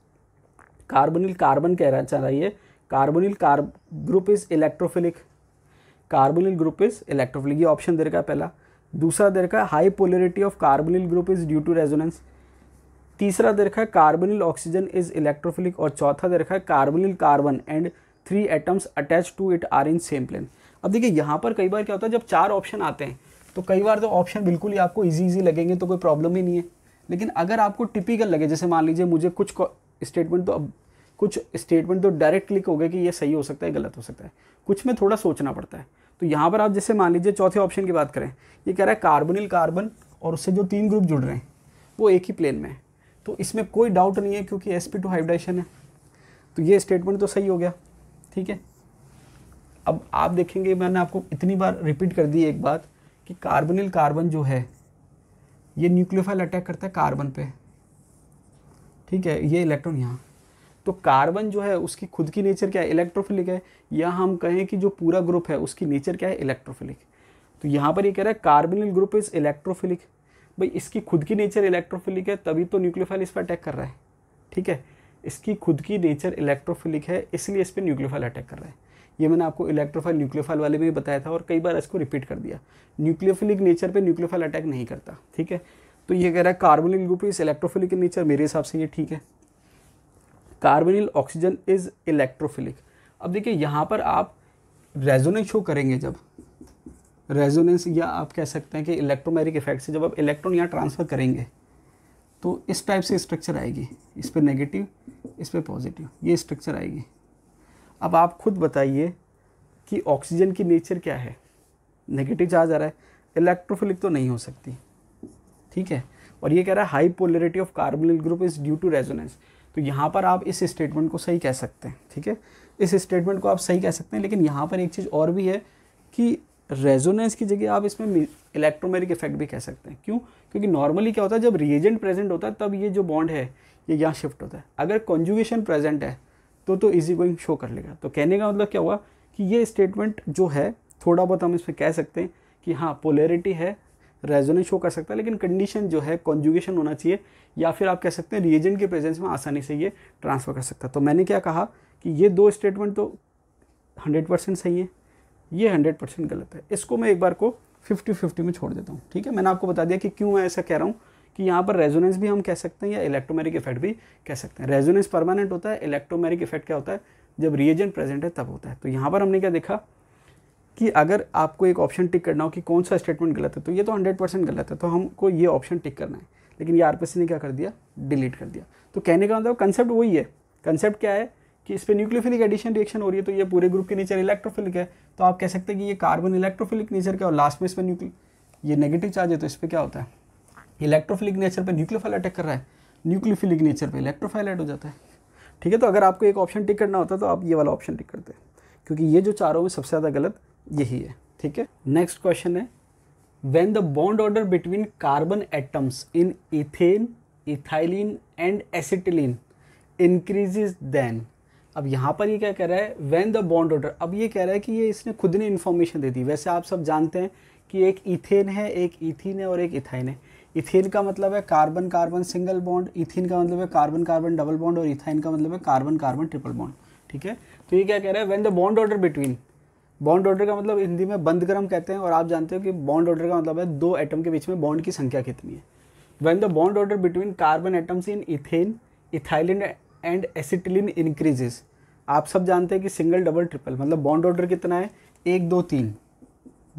कार्बन कह रहा चाहिए, carbonyl group is electrophilic, carbonyl group is electrophilic, ये ऑप्शन दे रखा है पहला। दूसरा दे रखा है high polarity of carbonyl group is due to resonance. तीसरा दे रखा है कार्बोनिल ऑक्सीजन इज इलेक्ट्रोफिलिक, और चौथा दे रखा है carbonyl carbon and 3 atoms attach to it are in same plane. अब देखिए यहाँ पर कई बार क्या होता है, जब 4 ऑप्शन आते हैं तो कई बार तो ऑप्शन बिल्कुल ही आपको इजी लगेंगे तो कोई प्रॉब्लम ही नहीं है। लेकिन अगर आपको टिपिकल लगे, जैसे मान लीजिए मुझे कुछ स्टेटमेंट तो डायरेक्ट क्लिक हो गए कि ये सही हो सकता है गलत हो सकता है, कुछ में थोड़ा सोचना पड़ता है। तो यहाँ पर आप जैसे मान लीजिए चौथे ऑप्शन की बात करें, ये कह रहा है कार्बोनिल कार्बन और उससे जो 3 ग्रुप जुड़ रहे हैं वो एक ही प्लेन में है, तो इसमें कोई डाउट नहीं है क्योंकि sp2 हाइब्रिडाइजेशन है। तो ये स्टेटमेंट तो सही हो गया, ठीक है। अब आप देखेंगे, मैंने आपको इतनी बार रिपीट कर दी एक बात कि कार्बोनिल कार्बन जो है ये न्यूक्लियोफाइल अटैक करता है कार्बन पे, ठीक है, ये इलेक्ट्रॉन यहाँ। तो कार्बन जो है उसकी खुद की नेचर क्या है, इलेक्ट्रोफिलिक है, या हम कहें कि जो पूरा ग्रुप है उसकी नेचर क्या है, इलेक्ट्रोफिलिक। तो यहाँ पर ये कह रहा है कार्बोनिल ग्रुप इज इलेक्ट्रोफिलिक। भाई इसकी खुद की नेचर इलेक्ट्रोफिलिक है तभी तो न्यूक्लियोफाइल इस पर अटैक कर रहा है, ठीक है। इसकी खुद की नेचर इलेक्ट्रोफिलिक है इसलिए इस पर न्यूक्लियोफाइल अटैक कर रहा है। ये मैंने आपको इलेक्ट्रोफाइल न्यूक्लियोफाइल वाले में भी बताया था और कई बार इसको रिपीट कर दिया। न्यूक्लियोफिलिक नेचर पे न्यूक्लियोफाइल अटैक नहीं करता, ठीक है। तो ये कह रहा है carbonyl group is electrophilic in nature, मेरे हिसाब से ये ठीक है। Carbonyl oxygen is electrophilic. अब देखिए यहाँ पर आप रेजोनेंस शो करेंगे, जब रेजोनेंस या आप कह सकते हैं कि इलेक्ट्रोमैग्नेटिक इफेक्ट से जब आप इलेक्ट्रॉन यहाँ ट्रांसफ़र करेंगे तो इस टाइप से स्ट्रक्चर आएगी, इस पर नेगेटिव इस पर पॉजिटिव, ये स्ट्रक्चर आएगी। अब आप खुद बताइए कि ऑक्सीजन की नेचर क्या है, नेगेटिव चार्ज आ रहा है, इलेक्ट्रोफिलिक तो नहीं हो सकती, ठीक है। और ये कह रहा है high polarity of carbonyl group is due to resonance. तो यहाँ पर आप इस स्टेटमेंट को सही कह सकते हैं, ठीक है, इस स्टेटमेंट को आप सही कह सकते हैं। लेकिन यहाँ पर एक चीज़ और भी है कि रेजोनेंस की जगह आप इसमें इलेक्ट्रोमेरिक इफेक्ट भी कह सकते हैं। क्यों? क्योंकि नॉर्मली क्या होता है, जब रिएजेंट प्रेजेंट होता है तब ये जो बॉन्ड है ये यहाँ शिफ्ट होता है। अगर कॉन्जुगेशन प्रेजेंट है तो इजी गोइंग शो कर लेगा। तो कहने का मतलब क्या हुआ कि ये स्टेटमेंट जो है थोड़ा बहुत हम इसमें कह सकते हैं कि हाँ पोलैरिटी है, रेजोनेंस शो कर सकता है, लेकिन कंडीशन जो है कॉन्जुगेशन होना चाहिए, या फिर आप कह सकते हैं रिएजेंट के प्रेजेंस में आसानी से ये ट्रांसफर कर सकता है। तो मैंने क्या कहा कि ये दो स्टेटमेंट तो 100% सही है, ये 100% गलत है। इसको मैं एक बार को 50-50 में छोड़ देता हूँ, ठीक है। मैंने आपको बता दिया कि क्यों मैं ऐसा कह रहा हूँ कि यहाँ पर रेजोनेंस भी हम कह सकते हैं या इलेक्ट्रोमेरिक इफेक्ट भी कह सकते हैं। रेजोनेंस परमानेंट होता है, इलेक्ट्रोमेरिक इफेक्ट क्या होता है, जब रिएजेंट प्रेजेंट है तब होता है। तो यहाँ पर हमने क्या देखा कि अगर आपको एक ऑप्शन टिक करना हो कि कौन सा स्टेटमेंट गलत है, तो ये तो 100% गलत है, तो हमको ये ऑप्शन टिक करना है। लेकिन ये आरपीसी ने क्या कर दिया, डिलीट कर दिया। तो कहने का मतलब कंसेप्ट वही है। कंसेप्ट क्या है कि इस पर न्यूक्लियोफिलिक एडिशन रिएक्शन हो रही है, तो ये पूरे ग्रुप के नेचर इलेक्ट्रोफिलिक है, तो आप कह सकते हैं कि ये कार्बन इलेक्ट्रोफिलिक नेचर का, और लास्ट में इस पर ये नेगेटिव चार्ज है, तो इस पर क्या होता है, इलेक्ट्रोफिलिक नेचर पे न्यूक्लियोफाइल अटैक कर रहा है, न्यूक्लियोफिलिक नेचर पे इलेक्ट्रोफाइल ऐड हो जाता है, ठीक है। तो अगर आपको एक ऑप्शन टिक करना होता तो आप ये वाला ऑप्शन टिक करते हैं, क्योंकि ये जो चारों में सबसे ज़्यादा गलत यही है, ठीक है। नेक्स्ट क्वेश्चन है, when the bond order between carbon atoms in ethane, ethylene and acetylene increases then. अब यहाँ पर ये क्या कह रहा है, व्हेन द बॉन्ड ऑर्डर। अब ये कह रहा है कि ये इसने खुद ने इन्फॉर्मेशन दे दी। वैसे आप सब जानते हैं कि एक इथेन है, एक इथीन है और एक इथाइन है। इथेन का मतलब है carbon carbon single bond, ethene का मतलब है कार्बन कार्बन डबल बॉन्ड, और इथाइन का मतलब है कार्बन कार्बन ट्रिपल बॉन्ड, ठीक है। तो ये क्या कह रहा है, when the bond order between, bond order का मतलब हिंदी में बंद क्रम कहते हैं, और आप जानते हो कि बॉन्ड ऑर्डर का मतलब है दो एटम के बीच में बॉन्ड की संख्या कितनी है। When the bond order between carbon atoms in ethane, ethylene and acetylene increases. आप सब जानते हैं कि सिंगल डबल ट्रिपल मतलब बॉन्ड ऑर्डर कितना है, 1 2 3,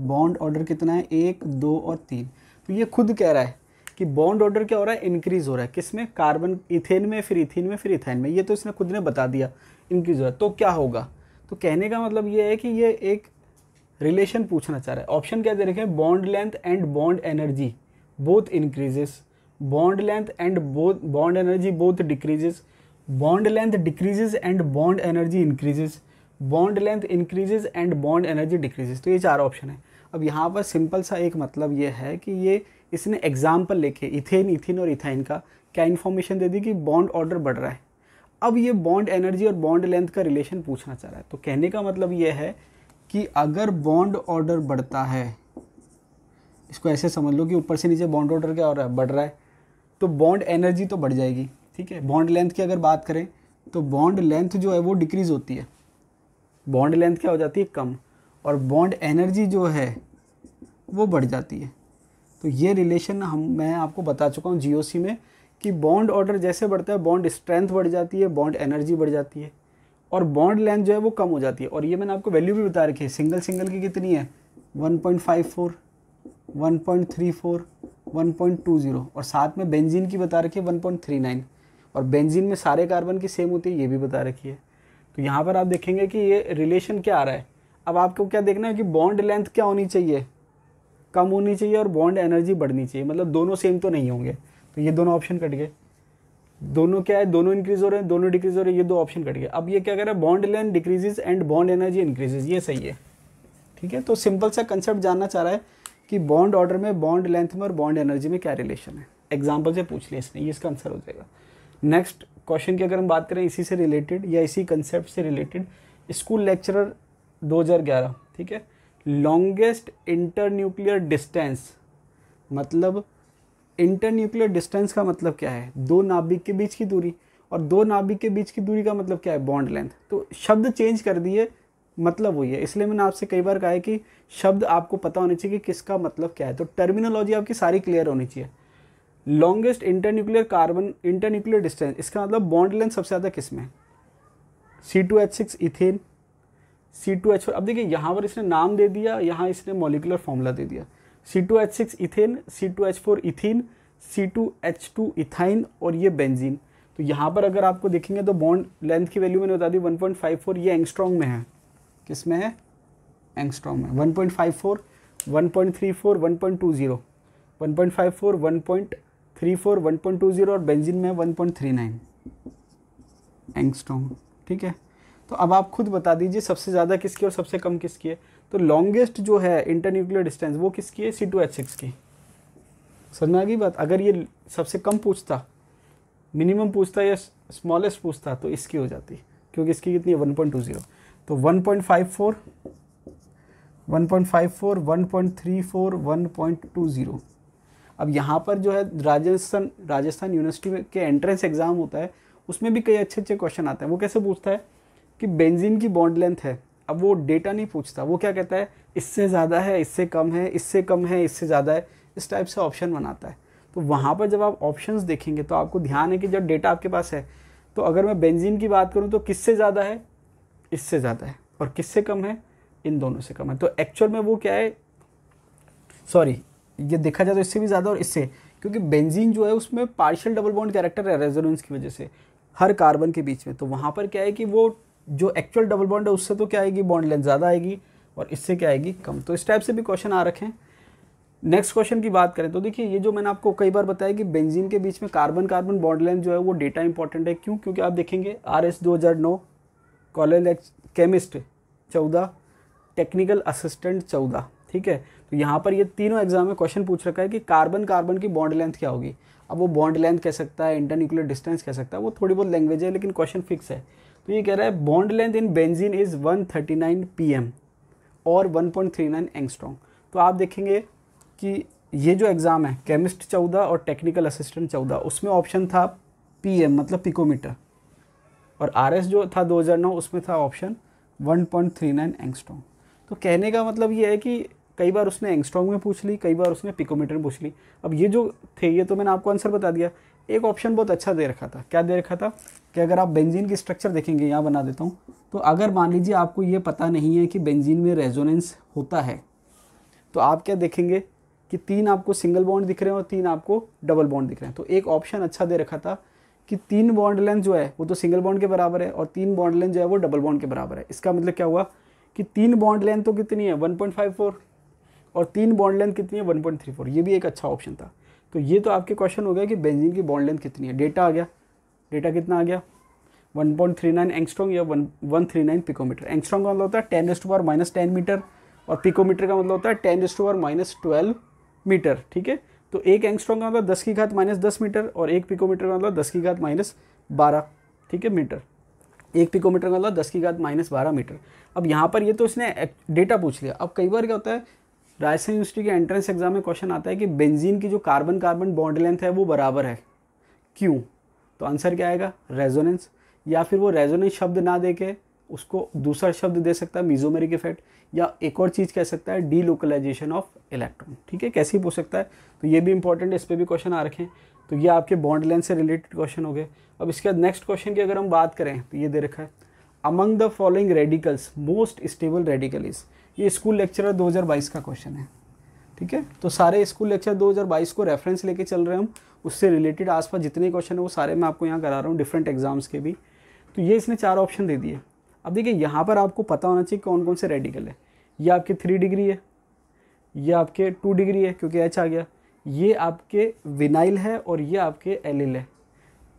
बॉन्ड ऑर्डर कितना है 1 2 और 3। तो ये खुद कह रहा है कि बॉन्ड ऑर्डर क्या हो रहा है, इंक्रीज हो रहा है। किसमें, कार्बन इथेन में, फिर इथीन में, फिर इथाइन में। ये तो इसने खुद ने बता दिया इंक्रीज हो रहा है। तो क्या होगा, तो कहने का मतलब ये है कि ये एक रिलेशन पूछना चाह रहा है। ऑप्शन क्या दे रखे हैं, bond length and bond energy both increases, bond length and bond energy both decreases, bond length decreases and bond energy increases, bond length increases and bond energy decreases. तो ये चार ऑप्शन है। अब यहाँ पर सिंपल सा एक मतलब ये है कि ये इसने एग्जाम्पल लेके इथेन, इथीन और इथाइन का क्या इन्फॉर्मेशन दे दी कि बॉन्ड ऑर्डर बढ़ रहा है। अब ये बॉन्ड एनर्जी और बॉन्ड लेंथ का रिलेशन पूछना चाह रहा है। तो कहने का मतलब ये है कि अगर बॉन्ड ऑर्डर बढ़ता है, इसको ऐसे समझ लो कि ऊपर से नीचे बॉन्ड ऑर्डर क्या हो रहा है, बढ़ रहा है, तो बॉन्ड एनर्जी तो बढ़ जाएगी, ठीक है। बॉन्ड लेंथ की अगर बात करें तो बॉन्ड लेंथ जो है वो डिक्रीज होती है, बॉन्ड लेंथ क्या हो जाती है, कम, और बॉन्ड एनर्जी जो है वो बढ़ जाती है। तो ये रिलेशन मैं आपको बता चुका हूँ जीओसी में कि बॉन्ड ऑर्डर जैसे बढ़ता है बॉन्ड स्ट्रेंथ बढ़ जाती है, बॉन्ड एनर्जी बढ़ जाती है, और बॉन्ड लेंथ जो है वो कम हो जाती है। और ये मैंने आपको वैल्यू भी बता रखी है, सिंगल सिंगल की कितनी है, 1.54, 1.34, 1.20, और साथ में बेंजीन की बता रखी है 1.39, और बेंजीन में सारे कार्बन की सेम होती है, ये भी बता रखी है। तो यहाँ पर आप देखेंगे कि ये रिलेशन क्या आ रहा है। अब आपको क्या देखना है कि बॉन्ड लेंथ क्या होनी चाहिए, कम होनी चाहिए, और बॉन्ड एनर्जी बढ़नी चाहिए, मतलब दोनों सेम तो नहीं होंगे। तो ये दोनों ऑप्शन कट गए, दोनों क्या है, दोनों इंक्रीज हो रहे हैं, दोनों डिक्रीज हो रहे हैं, ये दो ऑप्शन कट गए। अब ये क्या कर रहा है, bond length decreases and bond energy increases, ये सही है, ठीक है। तो सिंपल सा कंसेप्ट जानना चाह रहा है कि बॉन्ड ऑर्डर में, बॉन्ड लेंथ में और बॉन्ड एनर्जी में क्या रिलेशन है। एग्जाम्पल से पूछ लिया इसने, ये इसका आंसर हो जाएगा। नेक्स्ट क्वेश्चन की अगर हम बात करें इसी से रिलेटेड या इसी कंसेप्ट से रिलेटेड, स्कूल लेक्चरर 2011, ठीक है। लॉन्गेस्ट इंटरन्यूक्लियर डिस्टेंस, मतलब इंटरन्यूक्लियर डिस्टेंस का मतलब क्या है, दो नाभिक के बीच की दूरी, और दो नाभिक के बीच की दूरी का मतलब क्या है, बॉन्ड लेंथ। तो शब्द चेंज कर दिए, मतलब वही है। इसलिए मैंने आपसे कई बार कहा है कि शब्द आपको पता होने चाहिए कि किसका मतलब क्या है, तो टर्मिनोलॉजी आपकी सारी क्लियर होनी चाहिए। Longest internuclear carbon internuclear distance, इसका मतलब बॉन्ड लेंथ सबसे ज़्यादा किस में, C2H6 इथेन, C2H4। अब देखिए यहाँ पर इसने नाम दे दिया, यहाँ इसने मॉलिक्यूलर फॉर्मूला दे दिया, C2H6 ethane, C2H4 ethene, C2H2 ethyne, और ये बेंजीन। तो यहाँ पर अगर आपको देखेंगे तो बॉन्ड लेंथ की वैल्यू मैंने बता दी 1.54, ये एंगस्ट्रॉम में है, किस में है, एंगस्ट्रॉम में। 1.54, 1.34, 1.20, 1.54, 1.34 1.20 और बेंजीन में 1.39 एंगस्ट्रॉम। ठीक है, तो अब आप खुद बता दीजिए सबसे ज़्यादा किसकी और सबसे कम किसकी है। तो लॉन्गेस्ट जो है इंटरन्यूक्लियर डिस्टेंस वो किसकी है, C2H6 की। समझ में आ गई बात। अगर ये सबसे कम पूछता, मिनिमम पूछता या स्मॉलेस्ट पूछता तो इसकी हो जाती, क्योंकि इसकी कितनी है 1.20। तो 1.54 1.54 1.34 1.20। अब यहाँ पर जो है राजस्थान यूनिवर्सिटी के एंट्रेंस एग्जाम होता है, उसमें भी कई अच्छे अच्छे क्वेश्चन आते हैं। वो कैसे पूछता है कि बेंजीन की बॉन्ड लेंथ है। अब वो डेटा नहीं पूछता, वो क्या कहता है इससे ज़्यादा है, इससे कम है, इससे कम है, इससे ज़्यादा है, इस टाइप से ऑप्शन बनाता है। तो वहाँ पर जब आप ऑप्शंस देखेंगे तो आपको ध्यान है कि जब डेटा आपके पास है, तो अगर मैं बेंजीन की बात करूँ तो किससे ज़्यादा है, इससे ज़्यादा है, और किससे कम है, इन दोनों से कम है। तो एक्चुअल में वो क्या है, सॉरी ये देखा जाए तो इससे भी ज़्यादा और इससे, क्योंकि बेंजीन जो है उसमें पार्शियल डबल बॉन्ड कैरेक्टर है रेजोनेंस की वजह से हर कार्बन के बीच में। तो वहाँ पर क्या है कि वो जो एक्चुअल डबल बॉन्ड है उससे तो क्या आएगी, बॉन्ड लेंथ ज़्यादा आएगी, और इससे क्या आएगी, कम। तो इस टाइप से भी क्वेश्चन आ रखे हैं। नेक्स्ट क्वेश्चन की बात करें तो देखिए, ये जो मैंने आपको कई बार बताया कि बेंजीन के बीच में कार्बन कार्बन बॉन्ड लेंथ जो है वो डेटा इंपॉर्टेंट है। क्यों? क्योंकि आप देखेंगे RS 2009, college chemist 14, technical assistant 14। ठीक है, तो यहाँ पर ये तीनों एग्जाम में क्वेश्चन पूछ रखा है कि कार्बन कार्बन की बॉन्ड लेंथ क्या होगी। अब वो बॉन्ड लेंथ कह सकता है, इंटरन्यूक्लियर डिस्टेंस कह सकता है, वो थोड़ी बहुत लैंग्वेज है, लेकिन क्वेश्चन फिक्स है। तो ये कह रहा है bond length in benzene is 139 PM और 1.39 एंगस्ट्रॉम। तो आप देखेंगे कि ये जो एग्ज़ाम है केमिस्ट 14 और टेक्निकल असिस्टेंट 14, उसमें ऑप्शन था PM मतलब पिकोमीटर, और RS जो था 2009 उसमें था ऑप्शन 1.39 एंगस्ट्रॉम। तो कहने का मतलब ये है कि कई बार उसने एंगस्ट्रॉम में पूछ ली, कई बार उसने पिकोमीटर में पूछ ली। अब ये जो थे ये तो मैंने आपको आंसर बता दिया। एक ऑप्शन बहुत अच्छा दे रखा था, क्या दे रखा था कि अगर आप बेंजीन की स्ट्रक्चर देखेंगे, यहाँ बना देता हूँ, तो अगर मान लीजिए आपको ये पता नहीं है कि बेंजीन में रेजोनेंस होता है, तो आप क्या देखेंगे कि 3 आपको सिंगल बॉन्ड दिख रहे हैं और 3 आपको डबल बॉन्ड दिख रहे हैं। तो एक ऑप्शन अच्छा दे रखा था कि 3 बॉन्ड लेंथ जो है वो तो सिंगल बॉन्ड के बराबर है, और 3 बॉन्ड लेंथ जो है वो डबल बॉन्ड के बराबर है। इसका मतलब क्या हुआ कि 3 बॉन्ड लेंथ तो कितनी है 1.54, और 3 बॉन्ड लेंथ कितनी है 1.34। ये भी एक अच्छा ऑप्शन था। तो ये तो आपके क्वेश्चन हो गया कि बेंजीन की बॉन्ड लेंथ कितनी है। डेटा आ गया, डेटा कितना आ गया 1.39 एंगस्ट्रॉम या 139 पिकोमीटर। एंगस्ट्रॉम का मतलब होता है 10⁻⁻10 मीटर, और पिकोमीटर का मतलब होता है 10⁻⁻12 मीटर। ठीक है, तो एक एंगस्ट्रॉम का मतलब 10⁻⁻10 मीटर, और एक पिकोमीटर का मतलब 10⁻⁻12। ठीक है, मीटर। एक पिकोमीटर का मतलब 10⁻⁻12 मीटर। अब यहाँ पर ये तो इसने डेटा पूछ लिया। अब कई बार क्या होता है, राजस्थान यूनिवर्सिटी के एंट्रेंस एग्जाम में क्वेश्चन आता है कि बेंजीन की जो कार्बन कार्बन बॉन्ड लेंथ है वो बराबर है, क्यों? तो आंसर क्या आएगा, रेजोनेंस। या फिर वो रेजोनेंस शब्द ना देके उसको दूसरा शब्द दे सकता है, मीजोमेरिक इफेक्ट, या एक और चीज़ कह सकता है डीलोकलाइजेशन ऑफ इलेक्ट्रॉन। ठीक है, कैसे ही पूछ सकता है। तो ये भी इंपॉर्टेंट है, इस पर भी क्वेश्चन आ रखे हैं। तो ये आपके बॉन्ड लेंथ से रिलेटेड क्वेश्चन हो गए। अब इसके बाद नेक्स्ट क्वेश्चन की अगर हम बात करें तो ये दे रखा है, among the following radicals most stable radical is. ये स्कूल लेक्चरर 2022 का क्वेश्चन है। ठीक है, तो सारे स्कूल लेक्चर 2022 को रेफरेंस लेके चल रहे हैं हम, उससे रिलेटेड आसपास जितने क्वेश्चन है वो सारे मैं आपको यहाँ करा रहा हूँ, डिफरेंट एग्जाम्स के भी। तो ये इसने 4 ऑप्शन दे दिए। अब देखिए यहाँ पर आपको पता होना चाहिए कौन कौन से रेडिकल है। ये आपके 3 डिग्री है, ये आपके 2 डिग्री है क्योंकि H आ गया, ये आपके विनाइल है, और ये आपके एलिल है,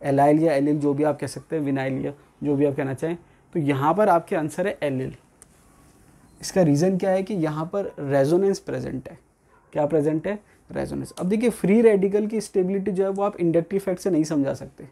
एलाइल या एलिल जो भी आप कह सकते हैं, विनाइल या जो भी आप कहना चाहें। तो यहाँ पर आपके आंसर है एलिल। इसका रीज़न क्या है कि यहाँ पर रेजोनेंस प्रेजेंट है। क्या प्रेजेंट है, रेजोनेंस। अब देखिए फ्री रेडिकल की स्टेबिलिटी जो है वो आप इंडक्टिव इफेक्ट से नहीं समझा सकते।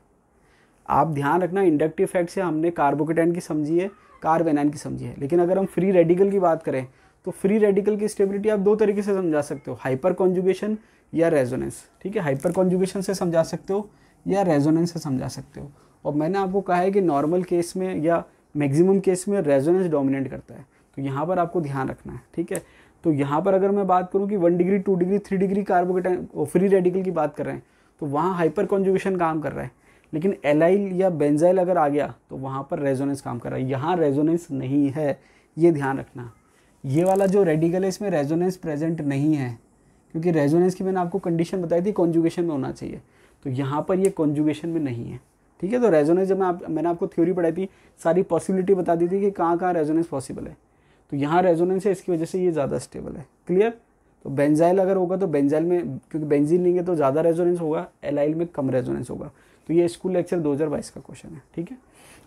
आप ध्यान रखना, इंडक्टिव इफेक्ट से हमने कार्बोकेटाइन की समझी है, कार्बेनाइन की समझी है, लेकिन अगर हम फ्री रेडिकल की बात करें तो फ्री रेडिकल की स्टेबिलिटी आप 2 तरीके से समझा सकते हो, हाइपर कॉन्जुगेशन या रेजोनेंस। ठीक है, हाइपर कॉन्जुगेशन से समझा सकते हो या रेजोनेंस से समझा सकते हो। और मैंने आपको कहा है कि नॉर्मल केस में या मैक्सिमम केस में रेजोनेंस डोमिनेट करता है, तो यहाँ पर आपको ध्यान रखना है। ठीक है, तो यहाँ पर अगर मैं बात करूँ कि 1 degree 2 degree 3 degree carbocation free radical की बात कर रहे हैं तो वहाँ हाइपर कॉन्जुगेशन काम कर रहा है, लेकिन एलाइल या बेंजाइल अगर आ गया तो वहाँ पर रेजोनेंस काम कर रहा है। यहाँ रेजोनेंस नहीं है, ये ध्यान रखना। ये वाला जो रेडिकल है इसमें रेजोनेंस प्रेजेंट नहीं है, क्योंकि रेजोनेंस की मैंने आपको कंडीशन बताई थी कॉन्जुगेशन में होना चाहिए, तो यहाँ पर ये कॉन्जुगेशन में नहीं है। ठीक है, तो रेजोनेंस जब मैंने आपको थ्योरी पढ़ाई थी, सारी पॉसिबिलिटी बता दी थी कि कहाँ कहाँ रेजोनेंस पॉसिबल है, तो यहाँ रेजोनेंस है, इसकी वजह से ये ज़्यादा स्टेबल है। क्लियर? तो बेंजाइल अगर होगा तो बेंजाइल में, क्योंकि बेंजीन लेंगे तो ज़्यादा रेजोनेंस होगा, एलाइल में कम रेजोनेंस होगा। तो ये स्कूल लेक्चर 2022 का क्वेश्चन है, ठीक है।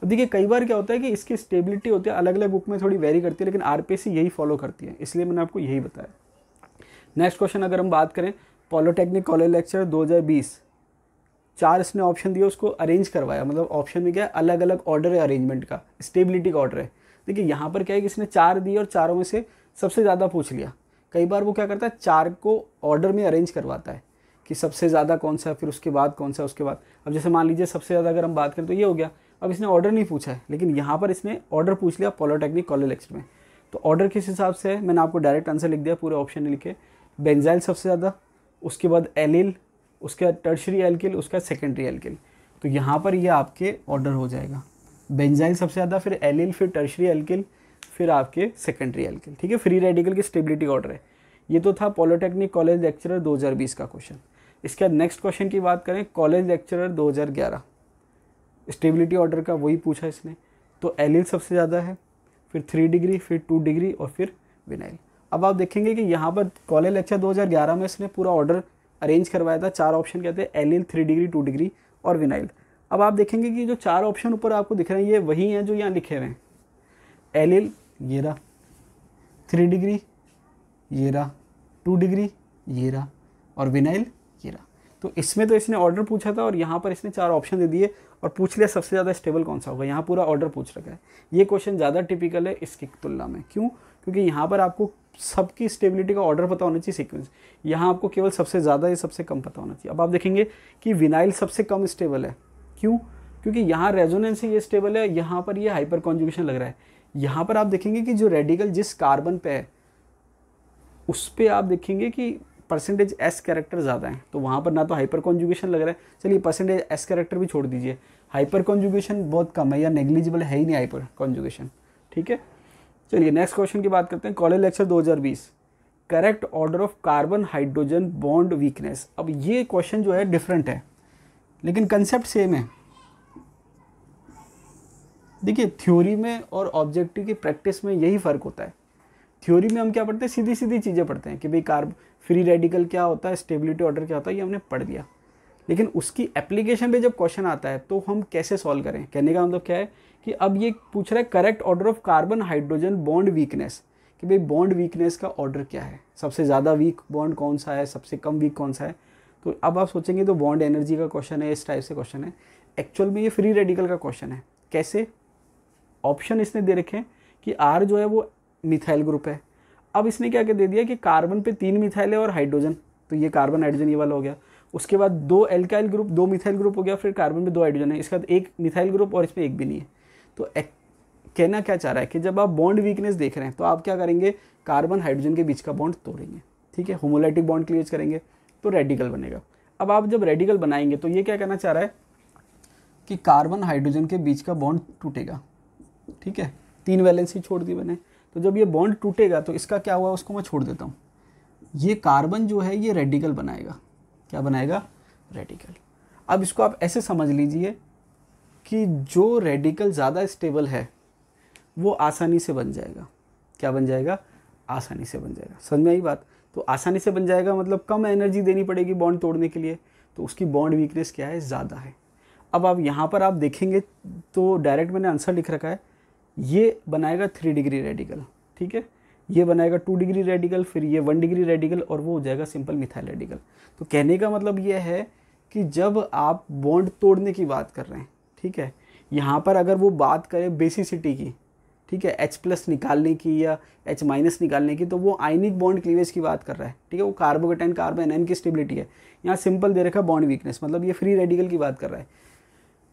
अब देखिए कई बार क्या होता है कि इसकी स्टेबिलिटी होती है अलग अलग बुक में थोड़ी वेरी करती है, लेकिन आरपीएससी यही फॉलो करती है, इसलिए मैंने आपको यही बताया। नेक्स्ट क्वेश्चन अगर हम बात करें, पॉलिटेक्निक कॉलेज लेक्चर 2020, 4 इसने ऑप्शन दिए, उसको अरेंज करवाया, मतलब ऑप्शन में क्या है, अलग अलग ऑर्डर है अरेंजमेंट का, स्टेबिलिटी का ऑर्डर है। देखिए यहाँ पर क्या है कि इसने 4 दिए और चारों में से सबसे ज़्यादा पूछ लिया। कई बार वो क्या करता है, 4 को ऑर्डर में अरेंज करवाता है कि सबसे ज़्यादा कौन सा है, फिर उसके बाद कौन सा है, उसके बाद। अब जैसे मान लीजिए सबसे ज़्यादा अगर हम बात करें तो ये हो गया। अब इसने ऑर्डर नहीं पूछा है, लेकिन यहाँ पर इसने ऑर्डर पूछ लिया पॉलिटेक्निक कॉलेज लेक्चर में। तो ऑर्डर किस हिसाब से है, मैंने आपको डायरेक्ट आंसर लिख दिया, पूरे ऑप्शन लिखे। बेंजाइल सबसे ज़्यादा, उसके बाद एलिल, उसके बाद टर्शरी एल्किल, उसका सेकेंडरी एल्किल। तो यहाँ पर ये आपके ऑर्डर हो जाएगा, बेंजाइल सबसे ज़्यादा, फिर एलिल, फिर टर्शरी एल्किल, फिर आपके सेकेंडरी एल्किल, ठीक है। फ्री रेडिकल की स्टेबिलिटी ऑर्डर है। ये तो था पॉलिटेक्निक कॉलेज लेक्चरर 2020 का क्वेश्चन। इसके बाद नेक्स्ट क्वेश्चन की बात करें, कॉलेज लेक्चरर 2011, स्टेबिलिटी ऑर्डर का वही पूछा इसने। तो एलिल सबसे ज़्यादा है, फिर 3 डिग्री, फिर 2 डिग्री और फिर विनाइल। अब आप देखेंगे कि यहाँ पर कॉलेज लेक्चर 2011 में इसने पूरा ऑर्डर अरेंज करवाया था। 4 ऑप्शन कहते हैं, एलिल, 3 डिग्री, 2 डिग्री और विनाइल। अब आप देखेंगे कि जो 4 ऑप्शन ऊपर आपको दिख रहे हैं ये वही हैं जो यहाँ लिखे हुए हैं। एलिल ये रहा, 3 डिग्री ये रहा, 2 डिग्री ये रहा और विनाइल ये रहा। तो इसमें तो इसने ऑर्डर पूछा था और यहाँ पर इसने 4 ऑप्शन दे दिए और पूछ लिया सबसे ज़्यादा स्टेबल कौन सा होगा। यहाँ पूरा ऑर्डर पूछ रखा है। ये क्वेश्चन ज़्यादा टिपिकल है इसकी तुलना में। क्यों? क्योंकि यहाँ पर आपको सबकी स्टेबिलिटी का ऑर्डर पता होना चाहिए, सीक्वेंस। यहाँ आपको केवल सबसे ज़्यादा या सबसे कम पता होना चाहिए। अब आप देखेंगे कि विनाइल सबसे कम स्टेबल है। क्यों? क्योंकि यहाँ रेजोनेंस से ये स्टेबल है, यहाँ पर ये हाइपर कॉन्जुगेशन लग रहा है। यहाँ पर आप देखेंगे कि जो रेडिकल जिस कार्बन पे है उस पर आप देखेंगे कि परसेंटेज एस कैरेक्टर ज़्यादा है, तो वहाँ पर ना तो हाइपर कॉन्जुगेशन लग रहा है। चलिए परसेंटेज एस कैरेक्टर भी छोड़ दीजिए, हाइपर कॉन्जुगेशन बहुत कम है या नेग्लिजिबल है ही नहीं हाइपर कॉन्जुगेशन, ठीक है। चलिए नेक्स्ट क्वेश्चन की बात करते हैं, college lecture 2020, correct order of carbon hydrogen bond weakness. अब ये क्वेश्चन जो है डिफरेंट है लेकिन कंसेप्ट सेम है। देखिए थ्योरी में और ऑब्जेक्टिव की प्रैक्टिस में यही फ़र्क होता है। थ्योरी में हम क्या पढ़ते हैं, सीधी सीधी चीज़ें पढ़ते हैं कि भाई कार्ब फ्री रेडिकल क्या होता है, स्टेबिलिटी ऑर्डर क्या होता है, ये हमने पढ़ लिया। लेकिन उसकी एप्लीकेशन पे जब क्वेश्चन आता है तो हम कैसे सॉल्व करें, कहने का मतलब क्या है कि अब ये पूछ रहा है correct order of carbon hydrogen bond weakness, कि भाई बॉन्ड वीकनेस का ऑर्डर क्या है, सबसे ज़्यादा वीक बॉन्ड कौन सा है, सबसे कम वीक कौन सा है। तो अब आप सोचेंगे तो बॉन्ड एनर्जी का क्वेश्चन है, इस टाइप से क्वेश्चन है। एक्चुअल में ये फ्री रेडिकल का क्वेश्चन है। कैसे? ऑप्शन इसने दे रखे हैं कि आर जो है वो मिथाइल ग्रुप है। अब इसने क्या दे दिया कि कार्बन पे 3 मिथाइल है और हाइड्रोजन, तो ये कार्बन हाइड्रोजन ये वाला हो गया। उसके बाद 2 एल्काइल ग्रुप, 2 मिथाइल ग्रुप हो गया, फिर कार्बन पे 2 हाइड्रोजन है, इसका 1 मिथाइल ग्रुप और इसमें 1 भी नहीं है। तो कहना क्या चाह रहा है कि जब आप बॉन्ड वीकनेस देख रहे हैं तो आप क्या करेंगे, कार्बन हाइड्रोजन के बीच का बॉन्ड तोड़ेंगे, ठीक है, होमोलाइटिक बॉन्ड क्लियर करेंगे तो रेडिकल बनेगा। अब आप जब रेडिकल बनाएंगे तो ये क्या कहना चाह रहा है कि कार्बन हाइड्रोजन के बीच का बॉन्ड टूटेगा, ठीक है, 3 वैलेंसी छोड़ दी मैंने। तो जब ये बॉन्ड टूटेगा तो इसका क्या हुआ उसको मैं छोड़ देता हूँ, ये कार्बन जो है ये रेडिकल बनाएगा। क्या बनाएगा? रेडिकल। अब इसको आप ऐसे समझ लीजिए कि जो रेडिकल ज़्यादा स्टेबल है वो आसानी से बन जाएगा। क्या बन जाएगा? आसानी से बन जाएगा। समझ में आई बात? तो आसानी से बन जाएगा मतलब कम एनर्जी देनी पड़ेगी बॉन्ड तोड़ने के लिए, तो उसकी बॉन्ड वीकनेस क्या है? ज़्यादा है। अब आप यहाँ पर आप देखेंगे तो डायरेक्ट मैंने आंसर लिख रखा है, ये बनाएगा 3 डिग्री रेडिकल, ठीक है, ये बनाएगा 2 डिग्री रेडिकल, फिर ये 1 डिग्री रेडिकल और वो हो जाएगा सिंपल मिथाइल रेडिकल। तो कहने का मतलब ये है कि जब आप बॉन्ड तोड़ने की बात कर रहे हैं, ठीक है, यहाँ पर अगर वो बात करें बेसिसिटी की, ठीक है, H+ निकालने की या H- निकालने की, तो वो आयनिक बॉन्ड क्लीवेज की बात कर रहा है, ठीक है, वो कार्बोकेटाइन कार्बन एनायन की स्टेबिलिटी है। यहाँ सिंपल दे रखा है बॉन्ड वीकनेस, मतलब ये फ्री रेडिकल की बात कर रहा है।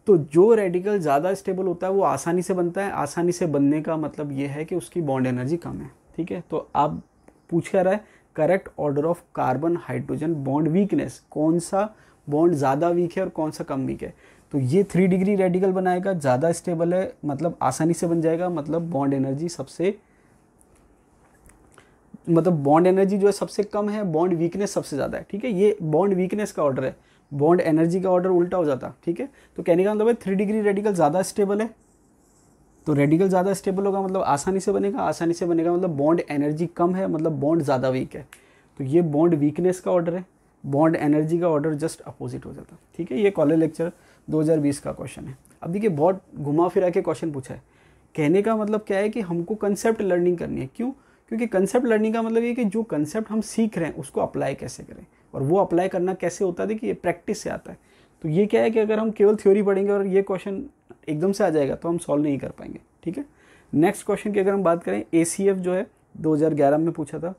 तो जो रेडिकल ज़्यादा स्टेबल होता है वो आसानी से बनता है। आसानी से बनने का मतलब ये है कि उसकी बॉन्ड एनर्जी कम है, ठीक है। तो आप पूछ क्या रहा है, correct order of carbon hydrogen bond weakness, कौन सा बॉन्ड ज़्यादा वीक है और कौन सा कम वीक है। तो ये 3 डिग्री रेडिकल बनाएगा, ज़्यादा स्टेबल है, मतलब आसानी से बन जाएगा, मतलब बॉन्ड एनर्जी सबसे, मतलब बॉन्ड एनर्जी जो है सबसे कम है, बॉन्ड वीकनेस सबसे ज़्यादा है, ठीक है। ये बॉन्ड वीकनेस का ऑर्डर है, बॉन्ड एनर्जी का ऑर्डर उल्टा हो जाता, ठीक है। तो कहने का मतलब है 3 डिग्री रेडिकल ज़्यादा स्टेबल है, तो रेडिकल ज़्यादा स्टेबल होगा मतलब आसानी से बनेगा, आसानी से बनेगा मतलब बॉन्ड एनर्जी कम है, मतलब बॉन्ड ज़्यादा वीक है। तो ये बॉन्ड वीकनेस का ऑर्डर है, बॉन्ड एनर्जी का ऑर्डर जस्ट अपोजिट हो जाता। ठीक है, ये कॉलेज लेक्चर 2020 का क्वेश्चन है। अब देखिए बहुत घुमा फिरा के क्वेश्चन पूछा है। कहने का मतलब क्या है कि हमको कंसेप्ट लर्निंग करनी है। क्यों? क्योंकि कंसेप्ट लर्निंग का मतलब ये कि जो कंसेप्ट हम सीख रहे हैं उसको अप्लाई कैसे करें, और वो अप्लाई करना कैसे होता है, देखिए ये प्रैक्टिस से आता है। तो ये क्या है कि अगर हम केवल थ्योरी पढ़ेंगे और ये क्वेश्चन एकदम से आ जाएगा तो हम सॉल्व नहीं कर पाएंगे। ठीक है, नेक्स्ट क्वेश्चन की अगर हम बात करें, ACF जो है 2011 में पूछा था,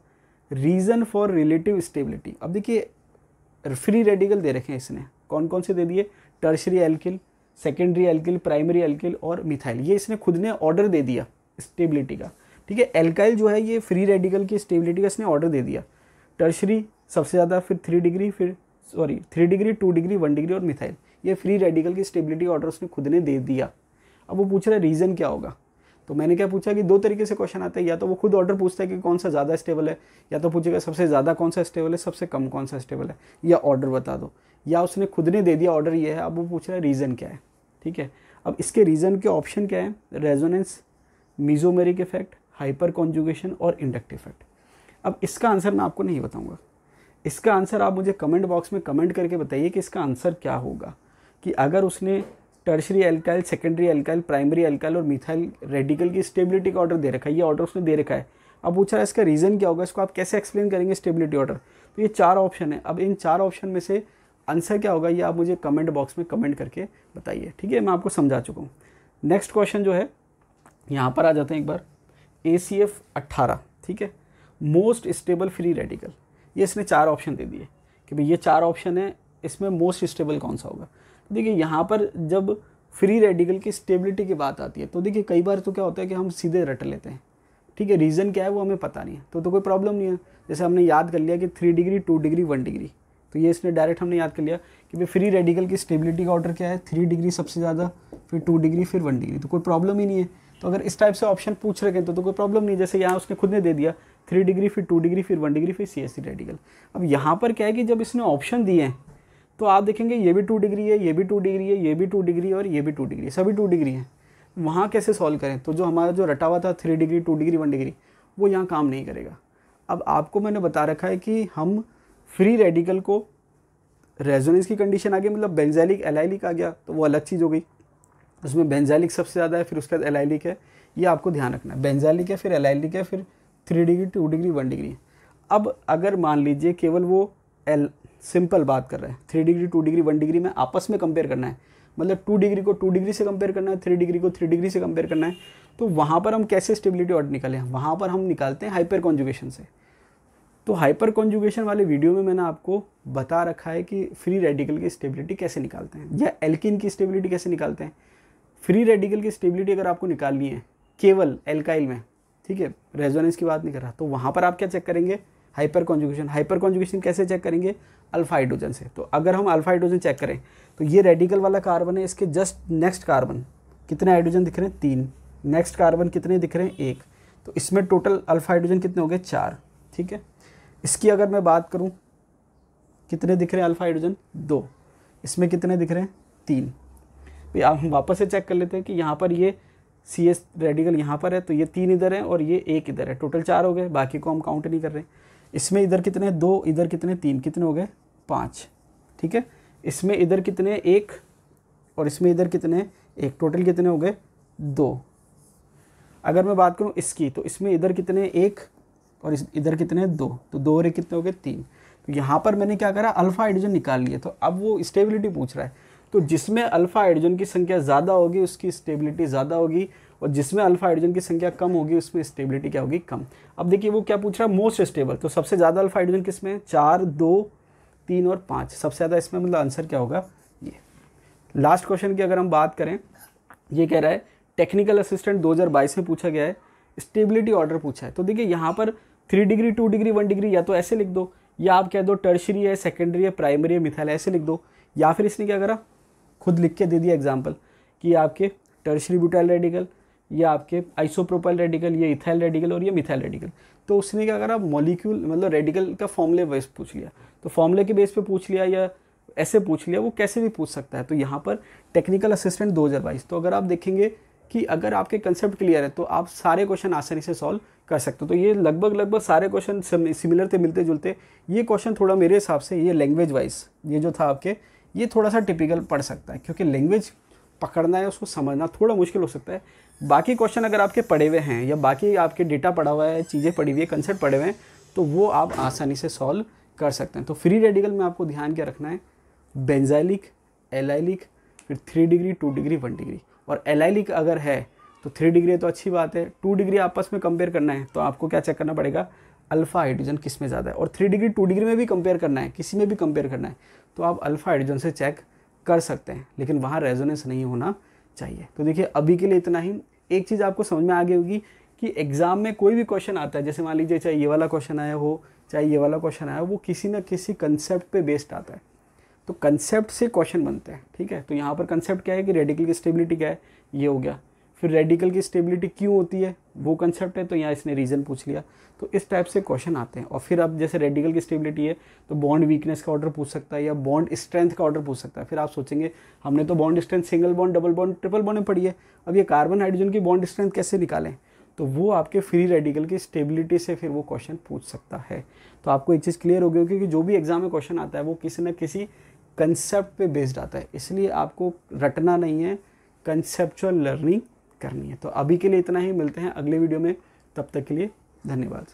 रीज़न फॉर रिलेटिव स्टेबिलिटी। अब देखिए फ्री रेडिकल दे रखे हैं इसने, कौन कौन से दे दिए, tertiary alkyl, secondary alkyl, primary alkyl और मिथाइल। ये इसने खुद ने ऑर्डर दे दिया स्टेबिलिटी का। ठीक है, एल्काइल जो है ये फ्री रेडिकल की स्टेबिलिटी का इसने ऑर्डर दे दिया। टर्शरी सबसे ज़्यादा, फिर 3 डिग्री, फिर 3 डिग्री, 2 डिग्री, 1 डिग्री और मिथाइल। ये फ्री रेडिकल की स्टेबिलिटी ऑर्डर उसने खुद ने दे दिया। अब वो पूछ रहा है रीज़न क्या होगा। तो मैंने क्या पूछा कि दो तरीके से क्वेश्चन आता है, या तो वो खुद ऑर्डर पूछता है कि कौन सा ज़्यादा स्टेबल है, या तो पूछेगा सबसे ज़्यादा कौन सा स्टेबल है, सबसे कम कौन सा स्टेबल है, या ऑर्डर बता दो। या उसने खुद ने दे दिया ऑर्डर ये है, अब वो पूछ रहा है रीज़न क्या है। ठीक है, अब इसके रीज़न के ऑप्शन क्या है, resonance, mesomeric effect, hyper conjugation और इंडक्टिव इफेक्ट। अब इसका आंसर मैं आपको नहीं बताऊंगा, इसका आंसर आप मुझे कमेंट बॉक्स में कमेंट करके बताइए कि इसका आंसर क्या होगा। कि अगर उसने tertiary alkyl, secondary alkyl, primary alkyl और मिथाइल रेडिकल की स्टेबिलिटी का ऑर्डर दे रखा है, ये ऑर्डर उसने दे रखा है, अब पूछ रहा है इसका रीज़न क्या होगा, इसको आप कैसे एक्सप्लेन करेंगे स्टेबिलिटी ऑर्डर। तो ये 4 ऑप्शन है, अब इन 4 ऑप्शन में से आंसर क्या होगा ये आप मुझे कमेंट बॉक्स में कमेंट करके बताइए। ठीक है, मैं आपको समझा चुका हूँ। नेक्स्ट क्वेश्चन जो है यहाँ पर आ जाते हैं एक बार, ACF 18। ठीक है, मोस्ट स्टेबल फ्री रेडिकल। ये इसने 4 ऑप्शन दे दिए कि भाई ये 4 ऑप्शन है, इसमें मोस्ट स्टेबल कौन सा होगा। तो देखिए यहाँ पर जब फ्री रेडिकल की स्टेबिलिटी की बात आती है तो देखिए कई बार तो क्या होता है कि हम सीधे रट लेते हैं। ठीक है, रीज़न क्या है वो हमें पता नहीं है तो कोई प्रॉब्लम नहीं है। जैसे हमने याद कर लिया कि 3 डिग्री, 2 डिग्री, 1 डिग्री, तो ये इसने डायरेक्ट हमने याद कर लिया कि भाई फ्री रेडिकल की स्टेबिलिटी का ऑर्डर क्या है, 3 डिग्री सबसे ज़्यादा, फिर 2 डिग्री, फिर 1 डिग्री, तो कोई प्रॉब्लम ही नहीं है। तो अगर इस टाइप से ऑप्शन पूछ रहे हैं तो कोई प्रॉब्लम नहीं। जैसे यहाँ उसने खुद ने दे दिया 3 डिग्री, फिर 2 डिग्री, फिर 1 डिग्री, फिर CSC रेडिकल। अब यहाँ पर क्या है कि जब इसने ऑप्शन दिए हैं तो आप देखेंगे ये भी 2 डिग्री है, ये भी 2 डिग्री है, ये भी 2 डिग्री है और ये भी 2 डिग्री है, सभी 2 डिग्री हैं। वहाँ कैसे सॉल्व करें, तो जो हमारा जो रटा हुआ था 3 डिग्री, 2 डिग्री, 1 डिग्री, वो यहाँ काम नहीं करेगा। अब आपको मैंने बता रखा है कि हम फ्री रेडिकल को रेजोनेंस की कंडीशन आ गई, मतलब बेंजाइलिक एलाइलिक आ गया तो वो अलग चीज़ हो गई। उसमें बेंजाइलिक सबसे ज़्यादा है, फिर उसके बाद एलाइलिक है, ये आपको ध्यान रखना है। बेंजाइलिक है, फिर एलाइलिक है, फिर 3 डिग्री, 2 डिग्री, 1 डिग्री। अब अगर मान लीजिए केवल वो सिंपल बात कर रहे हैं, 3 डिग्री, 2 डिग्री, 1 डिग्री में आपस में कंपेयर करना है, मतलब 2 डिग्री को 2 डिग्री से कंपेयर करना है, 3 डिग्री को 3 डिग्री से कंपेयर करना है, तो वहाँ पर हम कैसे स्टेबिलिटी ऑर्डर निकालें, वहाँ पर हम निकालते हैं हाइपर कॉन्जुगेशन से। तो हाइपर कॉन्जुगेशन वाले वीडियो में मैंने आपको बता रखा है कि फ्री रेडिकल की स्टेबिलिटी कैसे निकालते हैं या एल्किन की स्टेबिलिटी कैसे निकालते हैं। फ्री रेडिकल की स्टेबिलिटी अगर आपको निकालनी है केवल एल्काइल में, ठीक है, रेजोनेंस की बात नहीं कर रहा, तो वहाँ पर आप क्या चेक करेंगे, हाइपर कॉन्जुगेशन। हाइपर कॉन्जुगेशन कैसे चेक करेंगे, अल्फा हाइड्रोजन से। तो अगर हम अल्फा हाइड्रोजन चेक करें तो ये रेडिकल वाला कार्बन है, इसके जस्ट नेक्स्ट कार्बन कितने हाइड्रोजन दिख रहे हैं, 3, नेक्स्ट कार्बन कितने दिख रहे हैं, 1, तो इसमें टोटल अल्फा हाइड्रोजन कितने हो गए, 4। ठीक है, इसकी अगर मैं बात करूं कितने दिख रहे हैं अल्फा हाइड्रोजन, 2, इसमें कितने दिख रहे हैं, 3। तो हम वापस से चेक कर लेते हैं कि यहाँ पर ये CS रेडिकल यहाँ पर है तो ये 3 इधर है और ये 1 इधर है, टोटल 4 हो गए, बाकी को हम काउंट नहीं कर रहे। इसमें इधर कितने, 2, इधर कितने, 3, कितने हो गए, 5। ठीक है, इसमें इधर कितने, 1, और इसमें इधर कितने, 1, टोटल कितने हो गए, 2। अगर मैं बात करूँ इसकी तो इसमें इधर कितने, 1 और इधर कितने, 2, तो 2 और 1 कितने हो गए, 3। तो यहाँ पर मैंने क्या करा, अल्फा हाइड्रोजन निकाल लिया। तो अब वो स्टेबिलिटी पूछ रहा है, तो जिसमें अल्फा हाइड्रोजन की संख्या ज़्यादा होगी उसकी स्टेबिलिटी ज़्यादा होगी, और जिसमें अल्फा हाइड्रोजन की संख्या कम होगी उसमें स्टेबिलिटी क्या होगी, कम। अब देखिए वो क्या पूछ रहा है, मोस्ट स्टेबल, तो सबसे ज़्यादा अल्फा हाइड्रोजन किसमें है, 4, 2, 3 और 5, सबसे ज़्यादा इसमें, मतलब आंसर क्या होगा ये। लास्ट क्वेश्चन की अगर हम बात करें, ये कह रहा है टेक्निकल असिस्टेंट 2022 में पूछा गया है, स्टेबिलिटी ऑर्डर पूछा है। तो देखिए यहाँ पर 3 डिग्री, 2 डिग्री, 1 डिग्री, या तो ऐसे लिख दो, या आप कह दो टर्शरी है, सेकेंडरी है, प्राइमरी है, मिथाइल ऐसे लिख दो, या फिर इसने क्या करा, खुद लिख के दे दिया एग्जाम्पल कि आपके टर्शरी ब्यूटाइल रेडिकल, ये आपके आइसोप्रोपाइल रेडिकल, ये इथाइल रेडिकल और ये मिथाइल रेडिकल। तो उसने क्या करा, मॉलिक्यूल मतलब रेडिकल का फॉर्मूले बेस पूछ लिया। तो फॉर्मूले के बेस पे पूछ लिया या ऐसे पूछ लिया, वो कैसे भी पूछ सकता है। तो यहाँ पर टेक्निकल असिस्टेंट 2022, तो अगर आप देखेंगे कि अगर आपके कंसेप्ट क्लियर है तो आप सारे क्वेश्चन आसानी से सॉल्व कर सकते हो। तो ये लगभग सारे क्वेश्चन सिमिलर थे, मिलते जुलते। ये क्वेश्चन थोड़ा मेरे हिसाब से ये लैंग्वेज वाइज ये जो था आपके, ये थोड़ा सा टिपिकल पड़ सकता है, क्योंकि लैंग्वेज पकड़ना है, उसको समझना थोड़ा मुश्किल हो सकता है। बाकी क्वेश्चन अगर आपके पढ़े हुए हैं या बाकी आपके डेटा पढ़ा हुआ है, चीज़ें पढ़ी हुई है, कंसेप्ट पढ़े हुए हैं, तो वो आप आसानी से सॉल्व कर सकते हैं। तो फ्री रेडिकल में आपको ध्यान क्या रखना है, बेंजाइलिक, एलाइलिक, फिर 3 डिग्री, 2 डिग्री, 1 डिग्री। और एलाइलिक अगर है तो 3 डिग्री तो अच्छी बात है, 2 डिग्री आपस में कंपेयर करना है तो आपको क्या चेक करना पड़ेगा, अल्फा हाइड्रोजन किस में ज़्यादा है। और 3 डिग्री 2 डिग्री में भी कंपेयर करना है, किसी में भी कंपेयर करना है तो आप अल्फा हाइड्रोजन से चेक कर सकते हैं, लेकिन वहाँ रेजोनेंस नहीं होना चाहिए। तो देखिए अभी के लिए इतना ही। एक चीज़ आपको समझ में आ गई होगी कि एग्ज़ाम में कोई भी क्वेश्चन आता है, जैसे मान लीजिए चाहे ये वाला क्वेश्चन आया हो चाहे ये वाला क्वेश्चन आया हो, वो किसी न किसी कंसेप्ट पे बेस्ड आता है। तो कंसेप्ट से क्वेश्चन बनते हैं, ठीक है। तो यहाँ पर कंसेप्ट क्या है कि रेडिकल की स्टेबिलिटी क्या है, ये हो गया। फिर रेडिकल की स्टेबिलिटी क्यों होती है, वो कंसेप्ट है, तो यहाँ इसने रीज़न पूछ लिया। तो इस टाइप से क्वेश्चन आते हैं। और फिर अब जैसे रेडिकल की स्टेबिलिटी है तो बॉन्ड वीकनेस का ऑर्डर पूछ सकता है या बॉन्ड स्ट्रेंथ का ऑर्डर पूछ सकता है। फिर आप सोचेंगे हमने तो bond strength single bond, double bond, triple bond में पढ़ी है, अब ये कार्बन हाइड्रोजन की बॉन्ड स्ट्रेंथ कैसे निकालें, तो वो आपके फ्री रेडिकल की स्टेबिलिटी से फिर वो क्वेश्चन पूछ सकता है। तो आपको एक चीज़ क्लियर हो गई होगी कि जो भी एग्जाम में क्वेश्चन आता है वो किसी न किसी कंसेप्ट पे बेस्ड आता है, इसलिए आपको रटना नहीं है, कंसेप्चुअल लर्निंग करनी है। तो अभी के लिए इतना ही, मिलते हैं अगले वीडियो में, तब तक के लिए धन्यवाद।